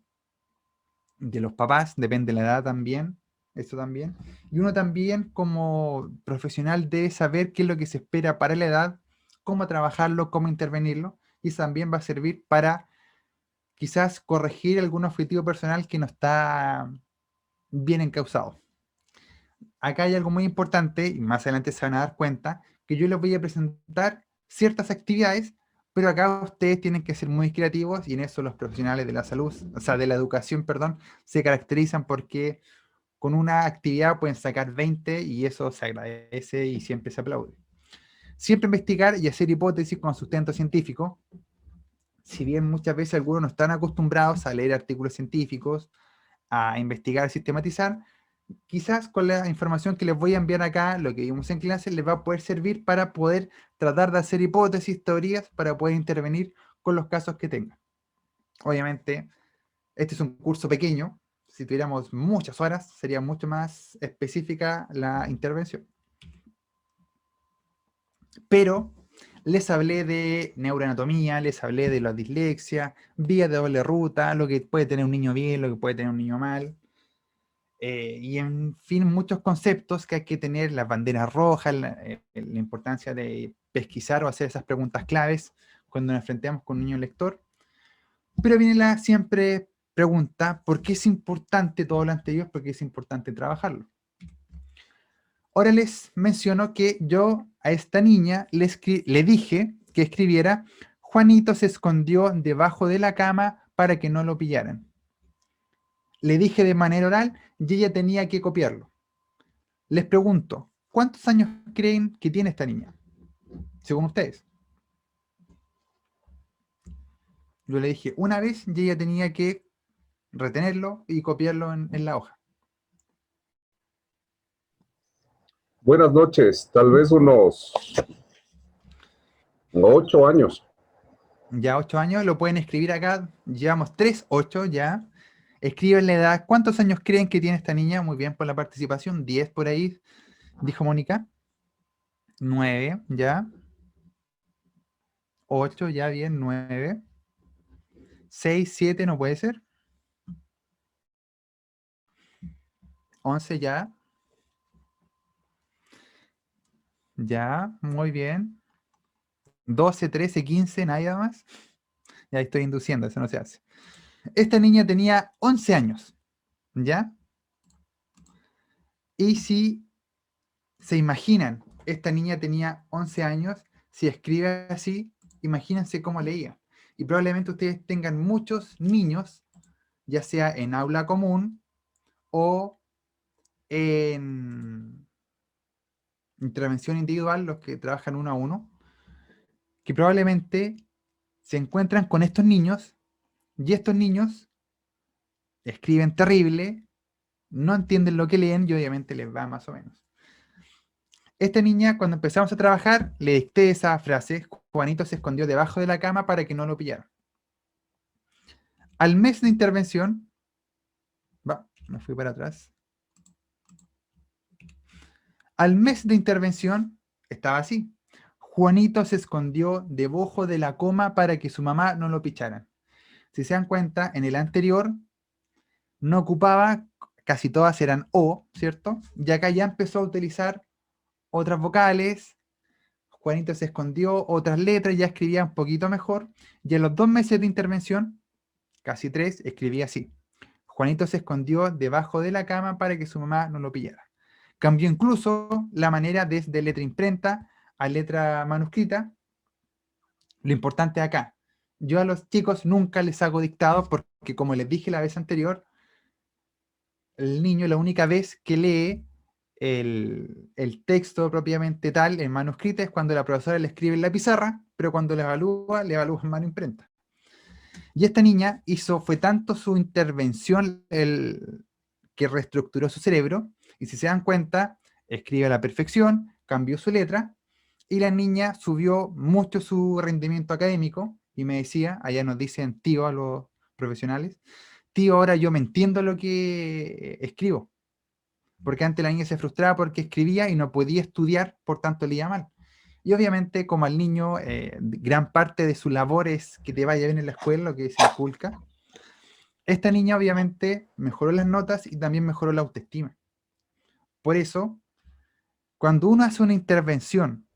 de los papás, depende de la edad también, eso también. Y uno también como profesional debe saber qué es lo que se espera para la edad, cómo trabajarlo, cómo intervenirlo, y eso también va a servir para quizás corregir algún objetivo personal que no está bien encauzado. Acá hay algo muy importante, y más adelante se van a dar cuenta, que yo les voy a presentar ciertas actividades, pero acá ustedes tienen que ser muy creativos y en eso los profesionales de la salud, o sea, de la educación, perdón, se caracterizan porque con una actividad pueden sacar 20 y eso se agradece y siempre se aplaude. Siempre investigar y hacer hipótesis con sustento científico. Si bien muchas veces algunos no están acostumbrados a leer artículos científicos, a investigar, sistematizar, quizás con la información que les voy a enviar acá, lo que vimos en clase, les va a poder servir para poder tratar de hacer hipótesis, teorías, para poder intervenir con los casos que tengan. Obviamente, Este es un curso pequeño. Si tuviéramos muchas horas, sería mucho más específica la intervención. Pero les hablé de neuroanatomía, les hablé de la dislexia, vía de doble ruta, lo que puede tener un niño bien, lo que puede tener un niño mal. Y en fin, muchos conceptos que hay que tener, las banderas rojas, la importancia de pesquisar o hacer esas preguntas claves cuando nos enfrentamos con un niño lector. Pero viene la siempre pregunta, ¿por qué es importante todo lo anterior? ¿Por qué es importante trabajarlo? Ahora les menciono que yo a esta niña le dije que escribiera: Juanito se escondió debajo de la cama para que no lo pillaran. Le dije de manera oral y ella tenía que copiarlo. Les pregunto, ¿cuántos años creen que tiene esta niña? Según ustedes. Yo le dije una vez y ella tenía que retenerlo y copiarlo en la hoja. Buenas noches, tal vez unos 8 años. Ya 8 años, lo pueden escribir acá. Llevamos 3, 8 ya. Escriben la edad. ¿Cuántos años creen que tiene esta niña? Muy bien por la participación. 10 por ahí, dijo Mónica. 9, ya. 8, ya bien, 9. 6, 7, no puede ser. 11, ya. Ya, muy bien. 12, 13, 15, nada más. Ya estoy induciendo, eso no se hace. Esta niña tenía 11 años, ¿ya? Y si se imaginan, esta niña tenía 11 años, si escribe así, imagínense cómo leía. Y probablemente ustedes tengan muchos niños, ya sea en aula común o en intervención individual, los que trabajan uno a uno, que probablemente se encuentran con estos niños y estos niños escriben terrible, no entienden lo que leen y obviamente les va más o menos. Esta niña, cuando empezamos a trabajar, le dicté esa frase: Juanito se escondió debajo de la cama para que no lo pillaran. Al mes de intervención, me fui para atrás. Al mes de intervención, estaba así: Juanito se escondió debajo de la cama para que su mamá no lo picharan. Si se dan cuenta, en el anterior no ocupaba, casi todas eran O, ¿cierto? Y acá ya empezó a utilizar otras vocales. Juanito se escondió, otras letras, ya escribía un poquito mejor. Y en los 2 meses de intervención, casi 3, escribía así: Juanito se escondió debajo de la cama para que su mamá no lo pillara. Cambió incluso la manera desde letra imprenta a letra manuscrita. Lo importante acá, yo a los chicos nunca les hago dictado porque, como les dije la vez anterior, el niño la única vez que lee el texto propiamente tal en manuscrita es cuando la profesora le escribe en la pizarra, pero cuando le evalúa en mano imprenta. Y esta niña fue tanto su intervención que reestructuró su cerebro, y si se dan cuenta, escribe a la perfección, cambió su letra, y la niña subió mucho su rendimiento académico, y me decía, allá nos dicen tío a los profesionales: tío, ahora yo me entiendo lo que escribo. Porque antes la niña se frustraba porque escribía y no podía estudiar, por tanto leía mal. Y obviamente, como al niño, gran parte de su labor es que te vaya bien en la escuela, lo que se inculca. Esta niña obviamente mejoró las notas y también mejoró la autoestima. Por eso, cuando uno hace una intervención,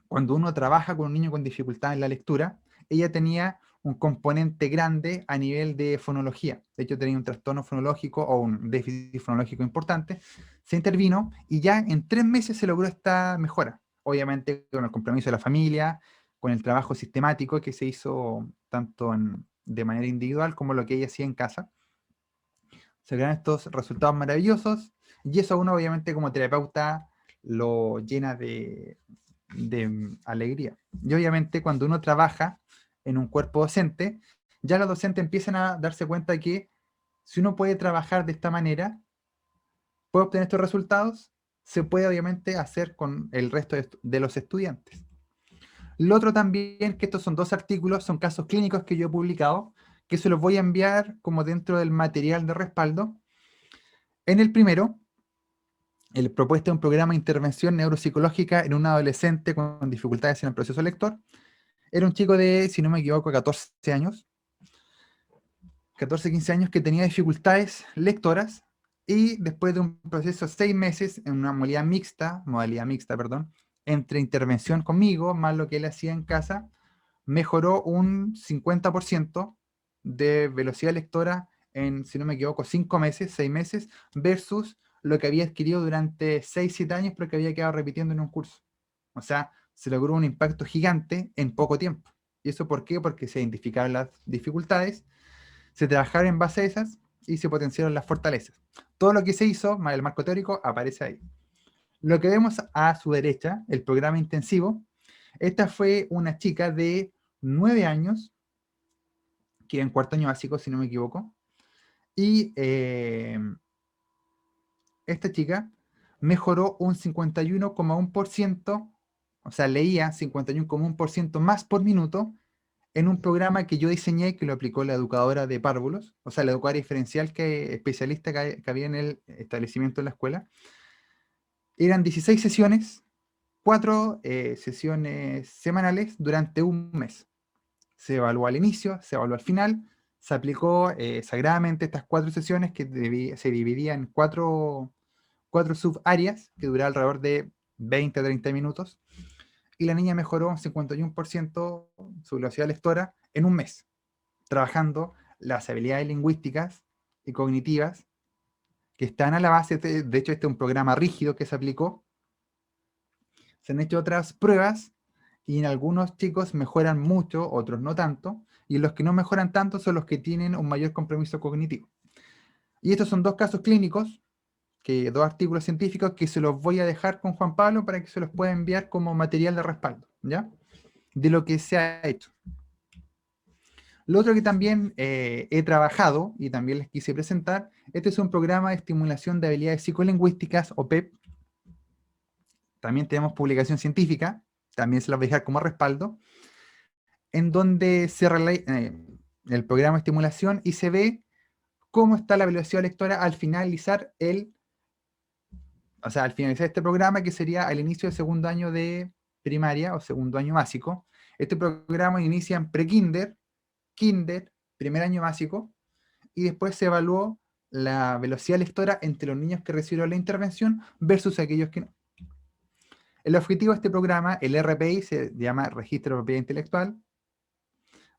cuando uno trabaja con un niño con dificultad en la lectura, ella tenía un componente grande a nivel de fonología. De hecho, tenía un trastorno fonológico o un déficit fonológico importante. Se intervino y ya en 3 meses se logró esta mejora. Obviamente con el compromiso de la familia, con el trabajo sistemático que se hizo tanto de manera individual como lo que ella hacía en casa. Se crean estos resultados maravillosos y eso a uno obviamente como terapeuta lo llena de alegría. Y obviamente cuando uno trabaja en un cuerpo docente, ya los docentes empiezan a darse cuenta de que si uno puede trabajar de esta manera, puede obtener estos resultados, se puede obviamente hacer con el resto de los estudiantes. Lo otro también, que estos son 2 artículos, son casos clínicos que yo he publicado, que se los voy a enviar como dentro del material de respaldo. En el primero, el propuesto es un programa de intervención neuropsicológica en un adolescente con dificultades en el proceso lector. Era un chico de, si no me equivoco, 14 años, 14, 15 años, que tenía dificultades lectoras, y después de un proceso de 6 meses en una modalidad mixta, perdón, entre intervención conmigo, más lo que él hacía en casa, mejoró un 50% de velocidad lectora en, si no me equivoco, 5 meses, 6 meses, versus lo que había adquirido durante 6, 7 años, pero que había quedado repitiendo en un curso. O sea, se logró un impacto gigante en poco tiempo. ¿Y eso por qué? Porque se identificaron las dificultades, se trabajaron en base a esas y se potenciaron las fortalezas. Todo lo que se hizo, más el marco teórico, aparece ahí. Lo que vemos a su derecha, el programa intensivo, esta fue una chica de 9 años, que en cuarto año básico, si no me equivoco, y esta chica mejoró un 51,1%, o sea, leía 51,1% más por minuto en un programa que yo diseñé, que lo aplicó la educadora de párvulos, o sea, la educadora diferencial especialista que había en el establecimiento de la escuela. Eran 16 sesiones, 4 sesiones semanales durante un mes. Se evaluó al inicio, se evaluó al final, se aplicó sagradamente estas 4 sesiones que se dividían en 4 subáreas que duraban alrededor de 20 a 30 minutos, y la niña mejoró un 51% su velocidad lectora en un mes, trabajando las habilidades lingüísticas y cognitivas que están a la base. De hecho, este es un programa rígido que se aplicó. Se han hecho otras pruebas y en algunos chicos mejoran mucho, otros no tanto, y los que no mejoran tanto son los que tienen un mayor compromiso cognitivo. Y estos son 2 casos clínicos, 2 artículos científicos que se los voy a dejar con Juan Pablo para que se los pueda enviar como material de respaldo, ¿ya? De lo que se ha hecho. Lo otro que también he trabajado y también les quise presentar, este es un programa de estimulación de habilidades psicolingüísticas, o PEP. También tenemos publicación científica, también se los voy a dejar como respaldo, en donde se el programa de estimulación y se ve cómo está la velocidad lectora al finalizar al finalizar este programa, que sería al inicio del segundo año de primaria o segundo año básico. Este programa inicia en prekinder, kinder, primer año básico, y después se evaluó la velocidad lectora entre los niños que recibieron la intervención versus aquellos que no. El objetivo de este programa, el RPI, se llama Registro de Propiedad Intelectual,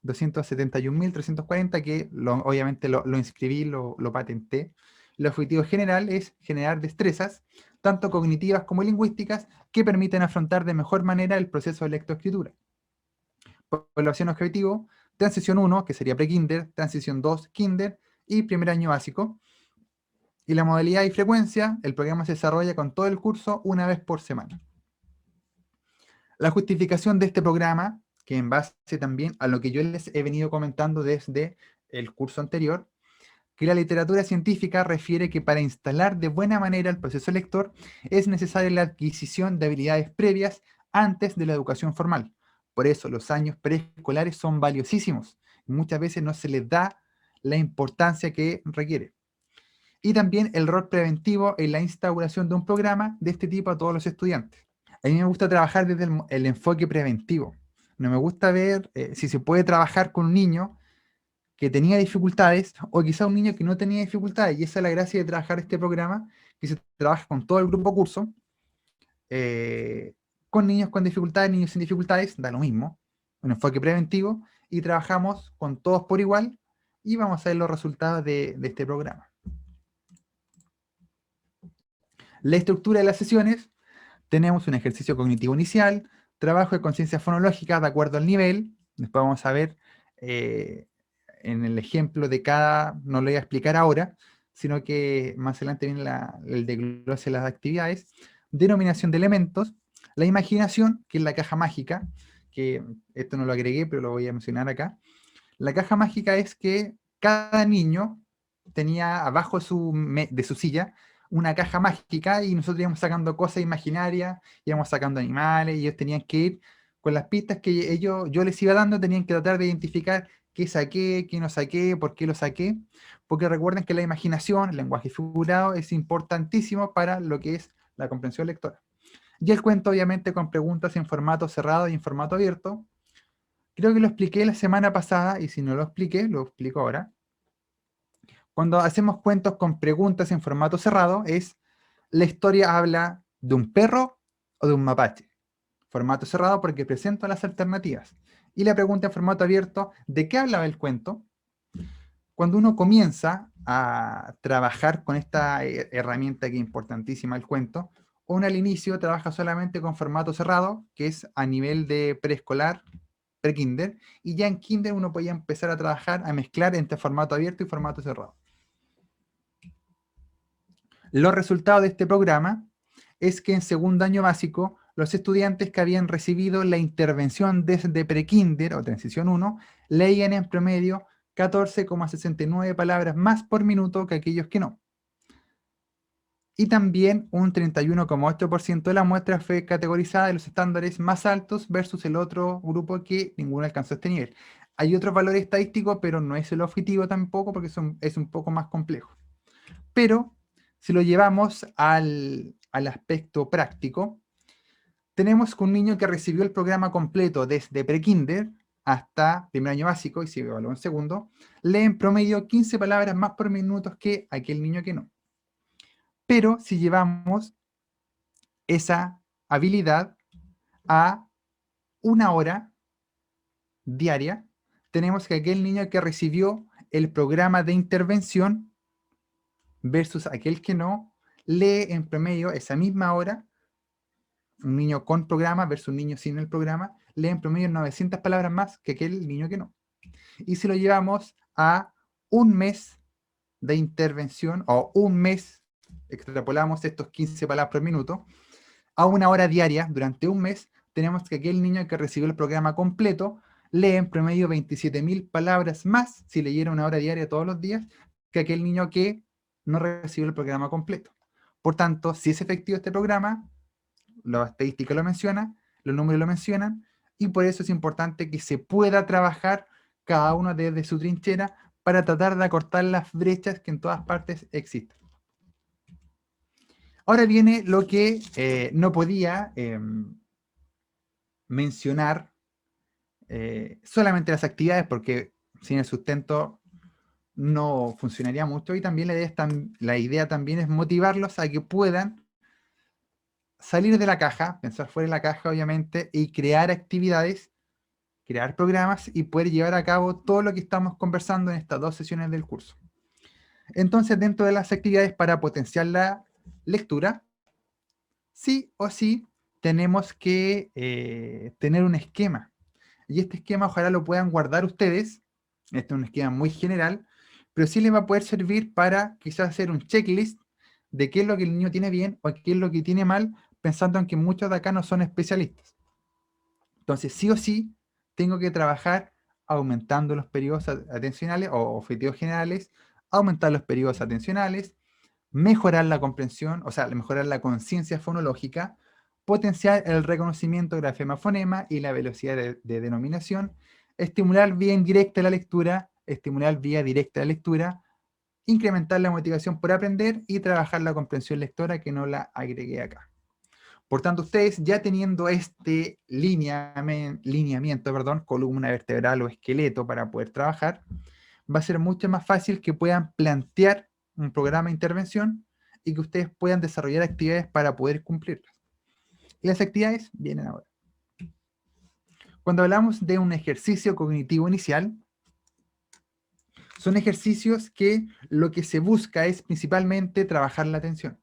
271.340, que obviamente lo inscribí, lo patenté. El objetivo general es generar destrezas, tanto cognitivas como lingüísticas, que permiten afrontar de mejor manera el proceso de lectoescritura. Población objetivo: transición 1, que sería prekinder, transición 2, kinder, y primer año básico. Y la modalidad y frecuencia, el programa se desarrolla con todo el curso una vez por semana. La justificación de este programa, que en base también a lo que yo les he venido comentando desde el curso anterior, que la literatura científica refiere que para instalar de buena manera el proceso lector es necesaria la adquisición de habilidades previas antes de la educación formal. Por eso los años preescolares son valiosísimos. Muchas veces no se les da la importancia que requiere. Y también el rol preventivo en la instauración de un programa de este tipo a todos los estudiantes. A mí me gusta trabajar desde el enfoque preventivo. No me gusta ver si se puede trabajar con un niño que tenía dificultades, o quizá un niño que no tenía dificultades, y esa es la gracia de trabajar este programa, que se trabaja con todo el grupo curso, con niños con dificultades, niños sin dificultades, da lo mismo, un enfoque preventivo, y trabajamos con todos por igual, y vamos a ver los resultados de este programa. La estructura de las sesiones: tenemos un ejercicio cognitivo inicial, trabajo de conciencia fonológica de acuerdo al nivel. Después vamos a ver en el ejemplo de cada, no lo voy a explicar ahora, sino que más adelante viene el desglose de las actividades. Denominación de elementos, la imaginación, que es la caja mágica, que esto no lo agregué, pero lo voy a mencionar acá. La caja mágica es que cada niño tenía abajo de su silla una caja mágica, y nosotros íbamos sacando cosas imaginarias, íbamos sacando animales, y ellos tenían que ir con las pistas que yo les iba dando, tenían que tratar de identificar qué saqué, qué no saqué, por qué lo saqué, porque recuerden que la imaginación, el lenguaje figurado, es importantísimo para lo que es la comprensión lectora. Y el cuento, obviamente, con preguntas en formato cerrado y en formato abierto. Creo que lo expliqué la semana pasada, y si no lo expliqué, lo explico ahora. Cuando hacemos cuentos con preguntas en formato cerrado, la historia habla de un perro o de un mapache. Formato cerrado porque presento las alternativas. Y la pregunta en formato abierto, ¿de qué hablaba el cuento? Cuando uno comienza a trabajar con esta herramienta que es importantísima, el cuento, uno al inicio trabaja solamente con formato cerrado, que es a nivel de preescolar, pre-kinder, y ya en kinder uno podía empezar a trabajar, a mezclar entre formato abierto y formato cerrado. Los resultados de este programa es que en segundo año básico, los estudiantes que habían recibido la intervención desde pre-kinder o transición 1, leían en promedio 14,69 palabras más por minuto que aquellos que no. Y también un 31,8% de la muestra fue categorizada en los estándares más altos versus el otro grupo que ninguno alcanzó este nivel. Hay otros valores estadísticos, pero no es el objetivo tampoco porque es un poco más complejo. Pero si lo llevamos al aspecto práctico, tenemos que un niño que recibió el programa completo desde pre-kinder hasta primer año básico, y si evaluó en segundo, lee en promedio 15 palabras más por minuto que aquel niño que no. Pero si llevamos esa habilidad a 1 hora diaria, tenemos que aquel niño que recibió el programa de intervención versus aquel que no, lee en promedio esa misma hora, un niño con programa versus un niño sin el programa, lee en promedio 900 palabras más que aquel niño que no. Y si lo llevamos a un mes de intervención, o un mes, extrapolamos estos 15 palabras por minuto, a 1 hora diaria durante un mes, tenemos que aquel niño que recibió el programa completo lee en promedio 27.000 palabras más si leyera 1 hora diaria todos los días que aquel niño que no recibió el programa completo. Por tanto, si es efectivo este programa, la estadística lo menciona, los números lo mencionan, y por eso es importante que se pueda trabajar cada uno desde su trinchera para tratar de acortar las brechas que en todas partes existen. Ahora viene lo que no podía mencionar solamente las actividades, porque sin el sustento no funcionaría mucho, y también la idea también es motivarlos a que puedan salir de la caja, pensar fuera de la caja obviamente, y crear actividades, crear programas y poder llevar a cabo todo lo que estamos conversando en estas 2 sesiones del curso. Entonces, dentro de las actividades para potenciar la lectura, sí o sí tenemos que tener un esquema. Y este esquema ojalá lo puedan guardar ustedes. Este es un esquema muy general, pero sí les va a poder servir para quizás hacer un checklist de qué es lo que el niño tiene bien o qué es lo que tiene mal, pensando en que muchos de acá no son especialistas. Entonces, sí o sí, tengo que trabajar aumentando los periodos atencionales o objetivos generales, aumentar los periodos atencionales, mejorar la comprensión, o sea, mejorar la conciencia fonológica, potenciar el reconocimiento grafema-fonema y la velocidad de denominación, estimular vía indirecta la lectura, estimular vía directa la lectura, incrementar la motivación por aprender y trabajar la comprensión lectora que no la agregué acá. Por tanto, ustedes ya teniendo este lineamiento, columna vertebral o esqueleto para poder trabajar, va a ser mucho más fácil que puedan plantear un programa de intervención y que ustedes puedan desarrollar actividades para poder cumplirlas. Y las actividades vienen ahora. Cuando hablamos de un ejercicio cognitivo inicial, son ejercicios que lo que se busca es principalmente trabajar la atención.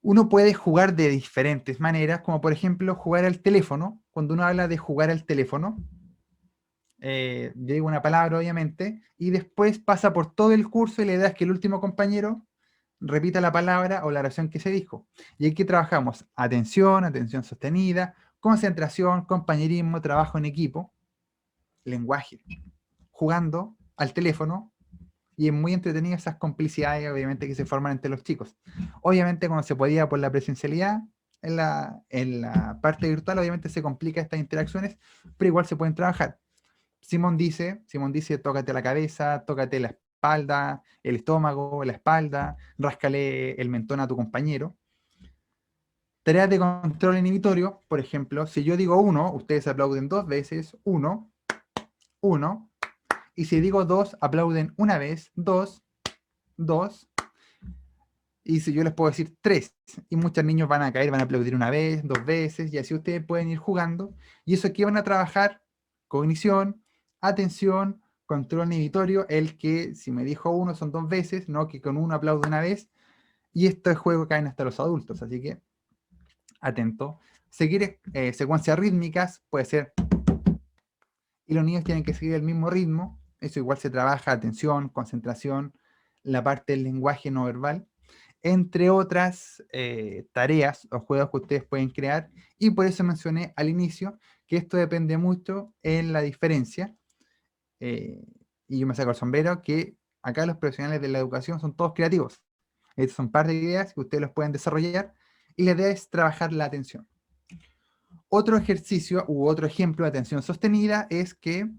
Uno puede jugar de diferentes maneras, como por ejemplo jugar al teléfono. Cuando uno habla de jugar al teléfono, yo digo una palabra obviamente, y después pasa por todo el curso y la idea es que el último compañero repita la palabra o la oración que se dijo. Y aquí trabajamos atención, atención sostenida, concentración, compañerismo, trabajo en equipo, lenguaje, jugando al teléfono, y es muy entretenido esas complicidades obviamente que se forman entre los chicos. Obviamente cuando se podía por la presencialidad, en la parte virtual obviamente se complica estas interacciones, pero igual se pueden trabajar. Simón dice, tócate la cabeza, tócate la espalda, el estómago, la espalda, ráscale el mentón a tu compañero. Tareas de control inhibitorio, por ejemplo, si yo digo 1, ustedes aplauden 2 veces, 1, 1, y si digo 2, aplauden una vez, 2, 2, y si yo les puedo decir 3, y muchos niños van a caer, van a aplaudir una vez, 2 veces, y así ustedes pueden ir jugando, y eso aquí van a trabajar cognición, atención, control inhibitorio, el que si me dijo 1 son 2 veces, no que con 1 aplaudo una vez, y este juego caen hasta los adultos, así que atento. Seguir secuencias rítmicas puede ser, y los niños tienen que seguir el mismo ritmo, eso igual se trabaja atención, concentración, la parte del lenguaje no verbal, entre otras tareas o juegos que ustedes pueden crear, y por eso mencioné al inicio que esto depende mucho en la diferencia, y yo me saco el sombrero, que acá los profesionales de la educación son todos creativos. Estas son par de ideas que ustedes los pueden desarrollar, y la idea es trabajar la atención. Otro ejercicio u otro ejemplo de atención sostenida es que,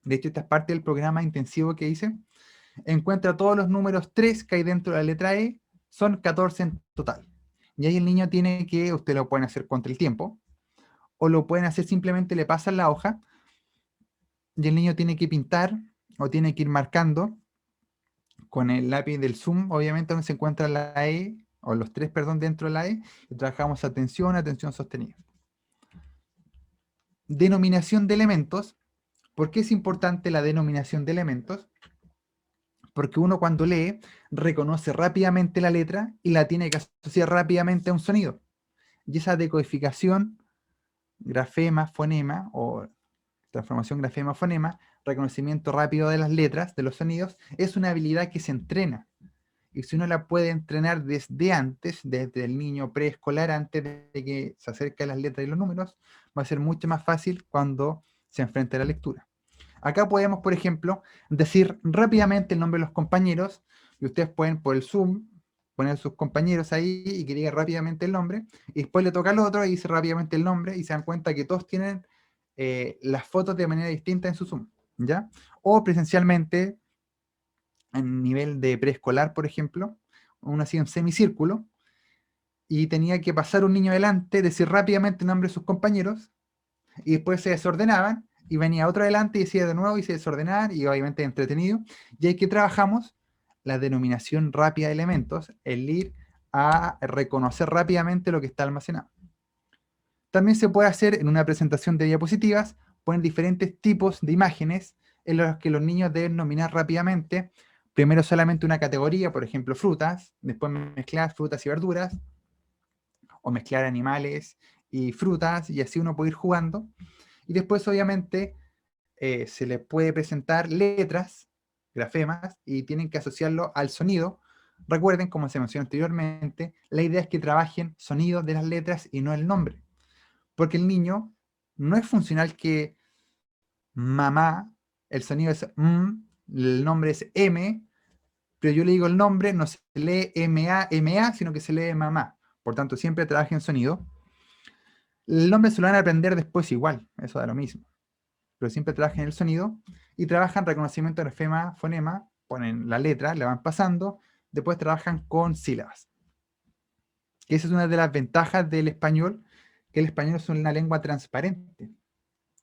de hecho esta es parte del programa intensivo que hice, encuentra todos los números 3 que hay dentro de la letra E, son 14 en total. Y ahí el niño tiene que, usted lo pueden hacer contra el tiempo, o lo pueden hacer simplemente le pasan la hoja, y el niño tiene que pintar, o tiene que ir marcando, con el lápiz del zoom, obviamente donde se encuentra la E, o los 3, perdón, dentro de la E, y trabajamos atención, atención sostenida. Denominación de elementos. ¿Por qué es importante la denominación de elementos? Porque uno cuando lee, reconoce rápidamente la letra y la tiene que asociar rápidamente a un sonido. Y esa decodificación, grafema, fonema, o transformación grafema-fonema, reconocimiento rápido de las letras, de los sonidos, es una habilidad que se entrena. Y si uno la puede entrenar desde antes, desde el niño preescolar, antes de que se acerque a las letras y los números, va a ser mucho más fácil cuando se enfrente a la lectura. Acá podemos, por ejemplo, decir rápidamente el nombre de los compañeros, y ustedes pueden por el Zoom poner sus compañeros ahí y que diga rápidamente el nombre, y después le toca al otro y dice rápidamente el nombre, y se dan cuenta que todos tienen las fotos de manera distinta en su Zoom, ¿ya? O presencialmente, en nivel de preescolar, por ejemplo, uno hacía un semicírculo, y tenía que pasar un niño adelante, decir rápidamente el nombre de sus compañeros, y después se desordenaban, y venía otro adelante y decía de nuevo y se desordenaban, y obviamente entretenido. Y ahí que trabajamos la denominación rápida de elementos, el ir a reconocer rápidamente lo que está almacenado. También se puede hacer en una presentación de diapositivas, poner diferentes tipos de imágenes en los que los niños deben nominar rápidamente, primero solamente una categoría, por ejemplo frutas, después mezclar frutas y verduras, o mezclar animales y frutas, y así uno puede ir jugando. Y después, obviamente, se les puede presentar letras, grafemas, y tienen que asociarlo al sonido. Recuerden, como se mencionó anteriormente, la idea es que trabajen sonidos de las letras y no el nombre. Porque el niño no es funcional que mamá, el sonido es el nombre es M, pero yo le digo el nombre, no se lee M-A, sino que se lee mamá. Por tanto, siempre trabajen sonido. El nombre se lo van a aprender después igual, eso da lo mismo. Pero siempre trabajan el sonido y trabajan reconocimiento de grafema, fonema, ponen la letra, la van pasando, después trabajan con sílabas. Y esa es una de las ventajas del español, que el español es una lengua transparente.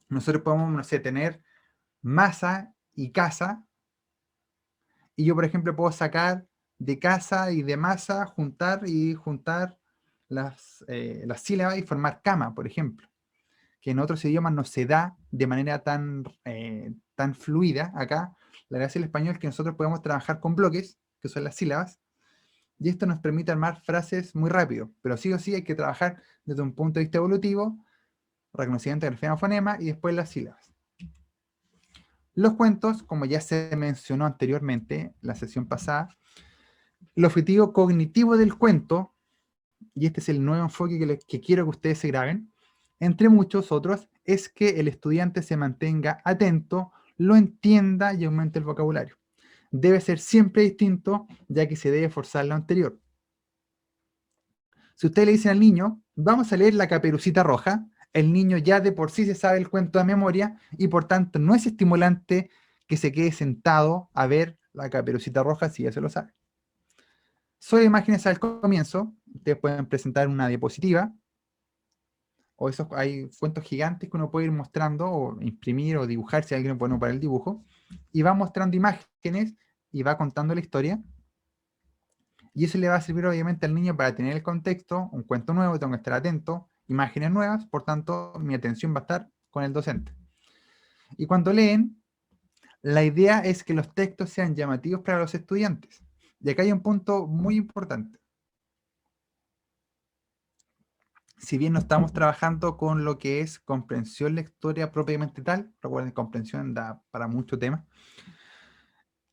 Nosotros podemos, no sé, tener masa y casa, y yo, por ejemplo, puedo sacar de casa y de masa, juntar las sílabas y formar cama, por ejemplo, que en otros idiomas no se da de manera tan fluida. Acá, la gracia del español es que nosotros podemos trabajar con bloques, que son las sílabas, y esto nos permite armar frases muy rápido, pero sí o sí hay que trabajar desde un punto de vista evolutivo, reconocimiento del grafema-fonema y después las sílabas. Los cuentos, como ya se mencionó anteriormente, en la sesión pasada, el objetivo cognitivo del cuento, y este es el nuevo enfoque que quiero que ustedes se graben, entre muchos otros, es que el estudiante se mantenga atento, lo entienda y aumente el vocabulario. Debe ser siempre distinto, ya que se debe forzar lo anterior. Si usted le dice al niño, vamos a leer La Caperucita Roja, el niño ya de por sí se sabe el cuento de memoria y por tanto no es estimulante que se quede sentado a ver la Caperucita Roja si ya se lo sabe. Solo imágenes al comienzo, ustedes pueden presentar una diapositiva, o esos, hay cuentos gigantes que uno puede ir mostrando, o imprimir, o dibujar si alguien es bueno para el dibujo, y va mostrando imágenes y va contando la historia, y eso le va a servir obviamente al niño para tener el contexto, un cuento nuevo, tengo que estar atento, imágenes nuevas, por tanto mi atención va a estar con el docente. Y cuando leen, la idea es que los textos sean llamativos para los estudiantes. Y acá hay un punto muy importante. Si bien no estamos trabajando con lo que es comprensión lectora propiamente tal, recuerden, comprensión da para mucho tema,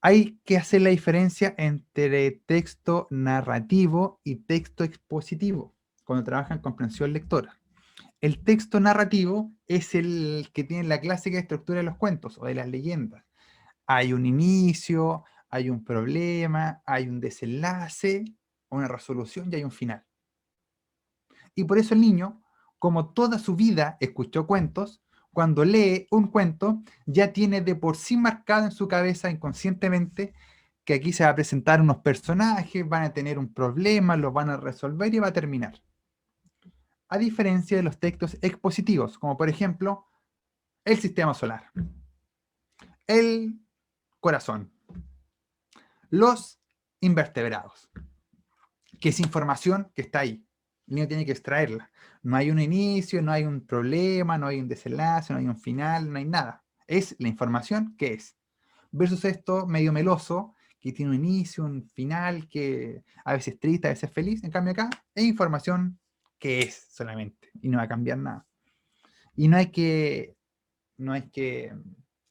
hay que hacer la diferencia entre texto narrativo y texto expositivo, cuando trabajan comprensión lectora. El texto narrativo es el que tiene la clásica estructura de los cuentos o de las leyendas. Hay un inicio, hay un problema, hay un desenlace, una resolución y hay un final. Y por eso el niño, como toda su vida escuchó cuentos, cuando lee un cuento, ya tiene de por sí marcado en su cabeza inconscientemente que aquí se va a presentar unos personajes, van a tener un problema, lo van a resolver y va a terminar. A diferencia de los textos expositivos, como por ejemplo, el sistema solar, el corazón, los invertebrados, que es información que está ahí. El niño tiene que extraerla. No hay un inicio, no hay un problema, no hay un desenlace, no hay un final, no hay nada. Es la información que es. Versus esto medio meloso, que tiene un inicio, un final, que a veces triste, a veces feliz. En cambio acá es información que es solamente y no va a cambiar nada. Y no hay que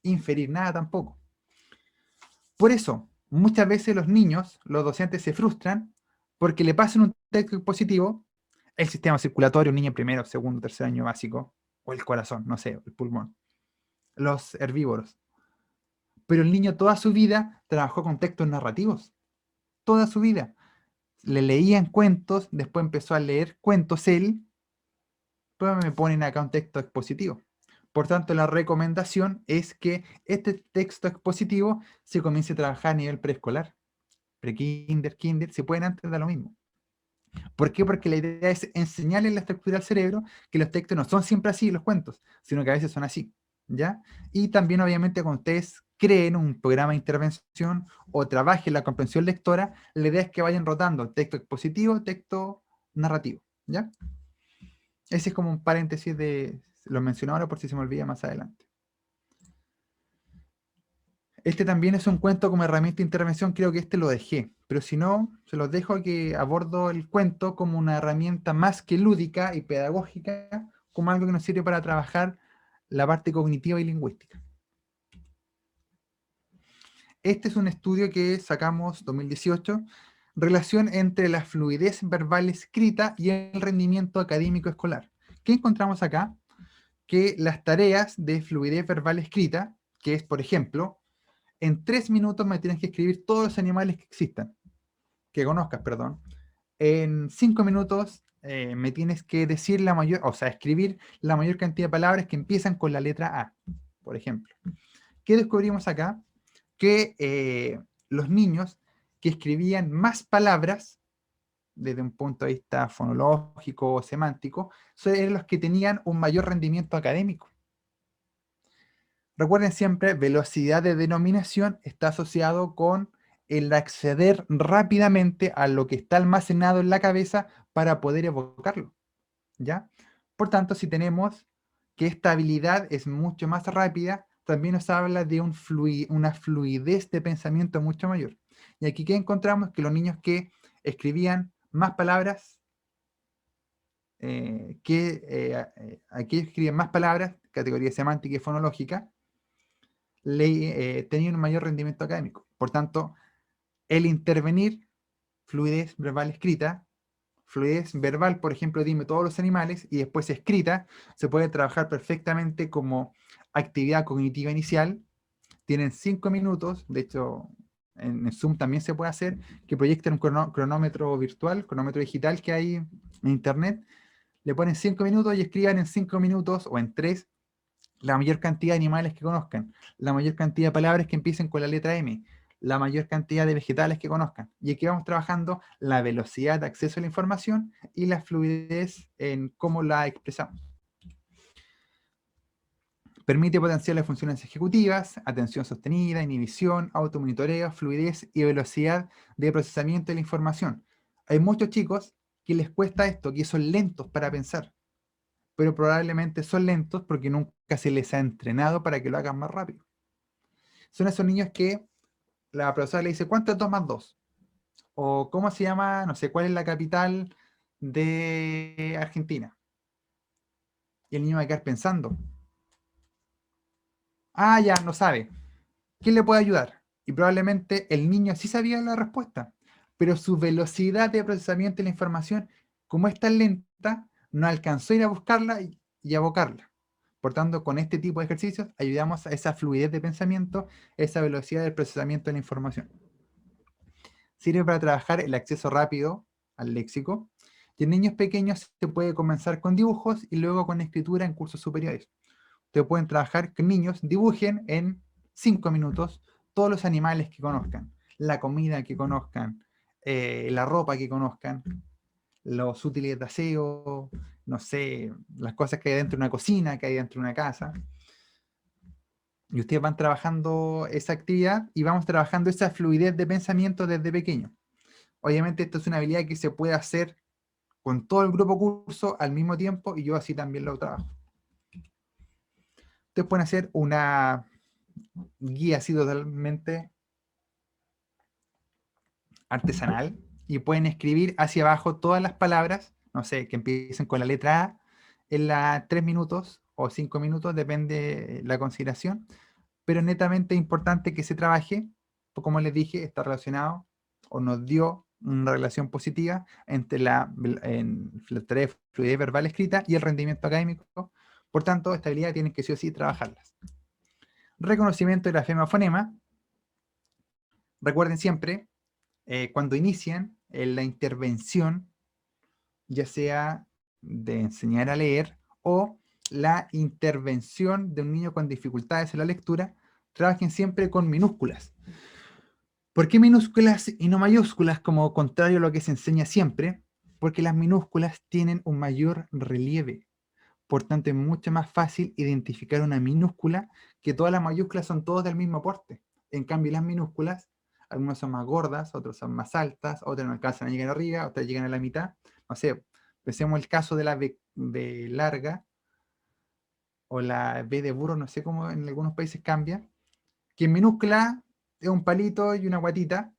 inferir nada tampoco. Por eso, muchas veces los niños, los docentes se frustran porque le pasan un texto expositivo, el sistema circulatorio, un niño primero, segundo, tercer año básico, o el corazón, no sé, el pulmón, los herbívoros. Pero el niño toda su vida trabajó con textos narrativos, toda su vida. Le leían cuentos, después empezó a leer cuentos él, pues me ponen acá un texto expositivo. Por tanto, la recomendación es que este texto expositivo se comience a trabajar a nivel preescolar. Pre-kinder, kinder, si pueden antes da lo mismo. ¿Por qué? Porque la idea es enseñarle la estructura al cerebro que los textos no son siempre así, los cuentos, sino que a veces son así, ¿ya? Y también, obviamente, cuando ustedes creen un programa de intervención o trabajen la comprensión lectora, la idea es que vayan rotando texto expositivo, texto narrativo, ¿ya? Ese es como un paréntesis de, lo menciono ahora por si se me olvida más adelante. Este también es un cuento como herramienta de intervención, creo que este lo dejé, pero si no, se los dejo que abordo el cuento como una herramienta más que lúdica y pedagógica, como algo que nos sirve para trabajar la parte cognitiva y lingüística. Este es un estudio que sacamos 2018, relación entre la fluidez verbal escrita y el rendimiento académico escolar. ¿Qué encontramos acá? Que las tareas de fluidez verbal escrita, que es, por ejemplo, en 3 minutos me tienes que escribir todos los animales que existan, que conozcas, perdón. En 5 minutos me tienes que decir la mayor, o sea, escribir la mayor cantidad de palabras que empiezan con la letra A, por ejemplo. ¿Qué descubrimos acá? Que los niños que escribían más palabras, desde un punto de vista fonológico o semántico, eran los que tenían un mayor rendimiento académico. Recuerden siempre, velocidad de denominación está asociado con el acceder rápidamente a lo que está almacenado en la cabeza para poder evocarlo, ¿ya? Por tanto, si tenemos que esta habilidad es mucho más rápida, también nos habla de una fluidez de pensamiento mucho mayor. Y aquí que encontramos que los niños que escribían más palabras, aquellos que escribían más palabras, categoría semántica y fonológica, tenían un mayor rendimiento académico. Por tanto, el intervenir, fluidez verbal escrita, fluidez verbal, por ejemplo, dime todos los animales, y después escrita, se puede trabajar perfectamente como actividad cognitiva inicial. Tienen 5 minutos, de hecho, en Zoom también se puede hacer, que proyecten un cronómetro virtual, cronómetro digital que hay en internet, Le ponen 5 minutos y escriban en 5 minutos o en 3 la mayor cantidad de animales que conozcan, la mayor cantidad de palabras que empiecen con la letra M, la mayor cantidad de vegetales que conozcan. Y aquí vamos trabajando la velocidad de acceso a la información y la fluidez en cómo la expresamos. Permite potenciar las funciones ejecutivas, atención sostenida, inhibición, automonitoreo, fluidez y velocidad de procesamiento de la información. Hay muchos chicos que les cuesta esto, que son lentos para pensar, pero probablemente son lentos porque nunca se les ha entrenado para que lo hagan más rápido. Son esos niños que la profesora le dice, ¿cuánto es 2 más 2? O ¿cómo se llama? No sé, ¿cuál es la capital de Argentina? Y el niño va a quedar pensando. Ah, ya, no sabe. ¿Quién le puede ayudar? Y probablemente el niño sí sabía la respuesta, pero su velocidad de procesamiento de la información, como es tan lenta, no alcanzó a ir a buscarla y a abocarla. Por tanto, con este tipo de ejercicios ayudamos a esa fluidez de pensamiento, esa velocidad del procesamiento de la información. Sirve para trabajar el acceso rápido al léxico. Y en niños pequeños se puede comenzar con dibujos y luego con escritura en cursos superiores. Ustedes pueden trabajar que niños dibujen en 5 minutos todos los animales que conozcan, la comida que conozcan, la ropa que conozcan, los útiles de aseo, no sé, las cosas que hay dentro de una cocina, que hay dentro de una casa. Y ustedes van trabajando esa actividad y vamos trabajando esa fluidez de pensamiento desde pequeño. Obviamente esto es una habilidad que se puede hacer con todo el grupo curso al mismo tiempo y yo así también lo trabajo. Ustedes pueden hacer una guía así totalmente artesanal y pueden escribir hacia abajo todas las palabras, no sé, que empiecen con la letra A en la 3 minutos o 5 minutos, depende la consideración, pero netamente importante que se trabaje, pues como les dije, está relacionado o nos dio una relación positiva entre la tarea de fluidez verbal escrita y el rendimiento académico. Por tanto, esta habilidad tienen que sí o sí trabajarlas. Reconocimiento de grafema-fonema. Recuerden siempre, cuando inician la intervención, ya sea de enseñar a leer o la intervención de un niño con dificultades en la lectura, trabajen siempre con minúsculas. ¿Por qué minúsculas y no mayúsculas, como contrario a lo que se enseña siempre? Porque las minúsculas tienen un mayor relieve. Por tanto, es mucho más fácil identificar una minúscula que todas las mayúsculas son todas del mismo porte. En cambio, las minúsculas, algunas son más gordas, otras son más altas, otras no alcanzan a llegar arriba, otras llegan a la mitad. No sé, pensemos el caso de la B larga o la B de burro, no sé cómo en algunos países cambia, que en minúscula es un palito y una guatita,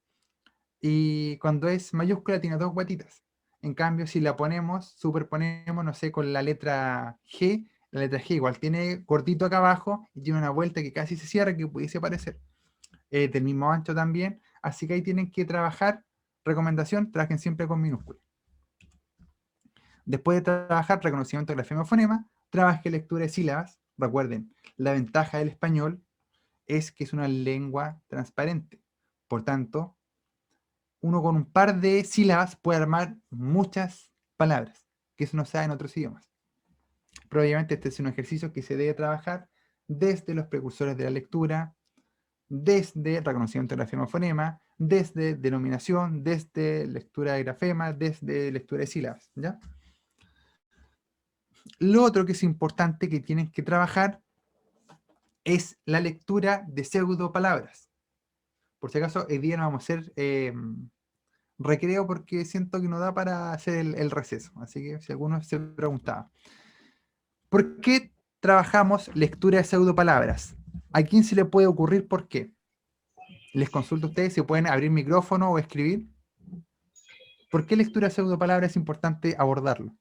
y cuando es mayúscula tiene dos guatitas. En cambio, si la ponemos, superponemos, no sé, con la letra G igual tiene cortito acá abajo y tiene una vuelta que casi se cierra, que pudiese parecer. Del mismo ancho también, así que ahí tienen que trabajar. Recomendación, trabajen siempre con minúscula. Después de trabajar reconocimiento de grafema fonema, trabaje lectura de sílabas. Recuerden, la ventaja del español es que es una lengua transparente. Por tanto, uno con un par de sílabas puede armar muchas palabras, que eso no se da en otros idiomas. Pero obviamente este es un ejercicio que se debe trabajar desde los precursores de la lectura, desde reconocimiento de grafema-fonema, desde denominación, desde lectura de grafema, desde lectura de sílabas, ¿ya? Lo otro que es importante que tienen que trabajar es la lectura de pseudopalabras. Por si acaso, hoy día no vamos a hacer recreo porque siento que no da para hacer el receso. Así que si alguno se preguntaba, ¿por qué trabajamos lectura de pseudopalabras? ¿A quién se le puede ocurrir por qué? Les consulto a ustedes si pueden abrir micrófono o escribir. ¿Por qué lectura de pseudopalabras es importante abordarlo?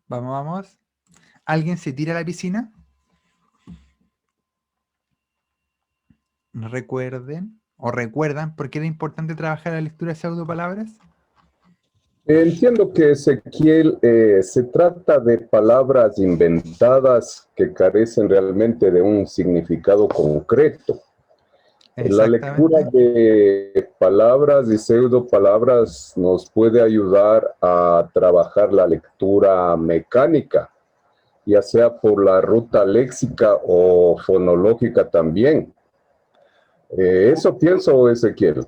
Vamos, vamos. ¿Alguien se tira a la piscina? Recuerden o recuerdan por qué era importante trabajar la lectura de pseudopalabras. Entiendo que Ezequiel se trata de palabras inventadas que carecen realmente de un significado concreto. La lectura Exactamente. de palabras y pseudopalabras nos puede ayudar a trabajar la lectura mecánica, ya sea por la ruta léxica o fonológica también. Eso pienso, Ezequiel.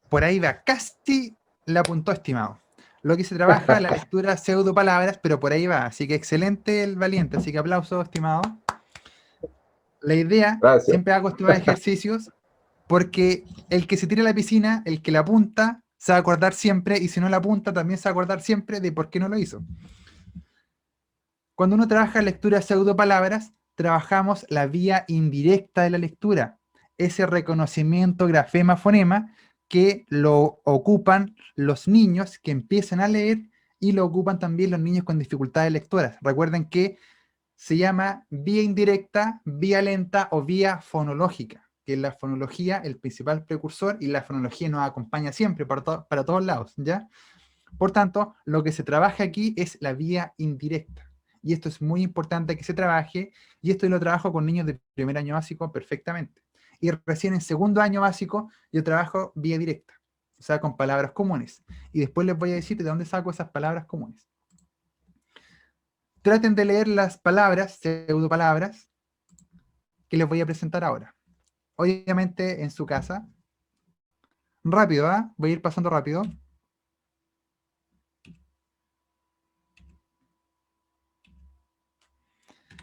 Por ahí va, casi la apuntó, estimado. Lo que se trabaja, la lectura pseudo palabras, pero por ahí va. Así que excelente el valiente. Así que aplauso, estimado. La idea, Gracias. siempre hago estos ejercicios, porque el que se tira a la piscina, el que la apunta, se va a acordar siempre, y si no la apunta, también se va a acordar siempre de por qué no lo hizo. Cuando uno trabaja lectura pseudo palabras, trabajamos la vía indirecta de la lectura, ese reconocimiento grafema-fonema que lo ocupan los niños que empiezan a leer y lo ocupan también los niños con dificultades lectoras. Recuerden que se llama vía indirecta, vía lenta o vía fonológica, que es la fonología el principal precursor y la fonología nos acompaña siempre para todos lados, ¿ya? Por tanto, lo que se trabaja aquí es la vía indirecta. Y esto es muy importante que se trabaje, y esto yo lo trabajo con niños de primer año básico perfectamente. Y recién en segundo año básico yo trabajo vía directa, o sea, con palabras comunes. Y después les voy a decir de dónde saco esas palabras comunes. Traten de leer las palabras, pseudopalabras, que les voy a presentar ahora. Obviamente en su casa. Rápido, ¿ah? Voy a ir pasando rápido.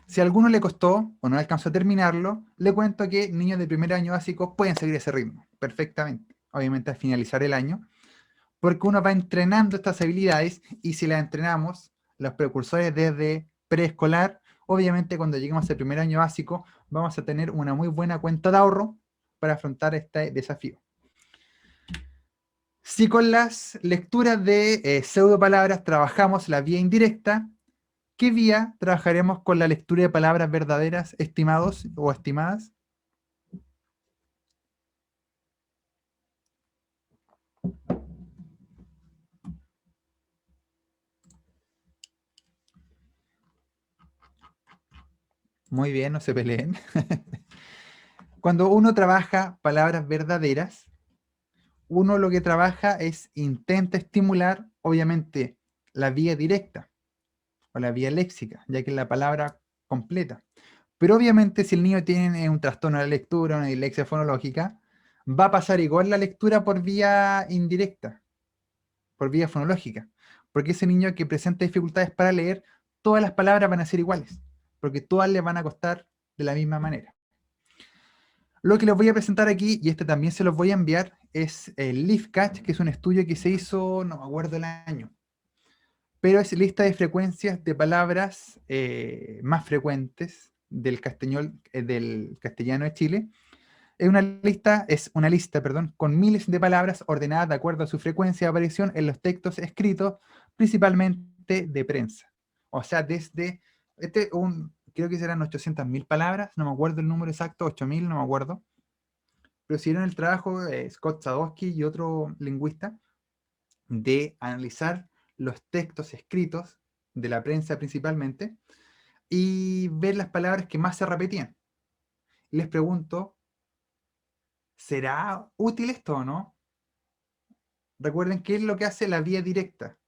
Si a alguno le costó o no alcanzó a terminarlo, le cuento que niños de primer año básico pueden seguir ese ritmo perfectamente. Obviamente al finalizar el año, porque uno va entrenando estas habilidades y si las entrenamos, los precursores desde preescolar, obviamente cuando lleguemos al primer año básico, vamos a tener una muy buena cuenta de ahorro para afrontar este desafío. Si con las lecturas de pseudopalabras trabajamos la vía indirecta, ¿qué vía trabajaremos con la lectura de palabras verdaderas, estimados o estimadas? Muy bien, no se peleen. Cuando uno trabaja palabras verdaderas, uno lo que trabaja es intenta estimular, obviamente, la vía directa o la vía léxica, ya que es la palabra completa. Pero obviamente si el niño tiene un trastorno de la lectura, una dislexia fonológica, va a pasar igual la lectura por vía indirecta, por vía fonológica. Porque ese niño que presenta dificultades para leer, todas las palabras van a ser iguales, porque todas le van a costar de la misma manera. Lo que les voy a presentar aquí, y este también se los voy a enviar, es el LeafCatch, que es un estudio que se hizo, no me acuerdo el año, pero es lista de frecuencias de palabras más frecuentes del castellano de Chile. Es una lista, perdón, con miles de palabras ordenadas de acuerdo a su frecuencia de aparición en los textos escritos, principalmente de prensa. O sea, creo que serán 800.000 palabras, no me acuerdo el número exacto, 8.000, no me acuerdo. Pero hicieron el trabajo Scott Sadowski y otro lingüista de analizar los textos escritos de la prensa principalmente y ver las palabras que más se repetían. Les pregunto, ¿será útil esto o no? Recuerden qué es lo que hace la vía directa.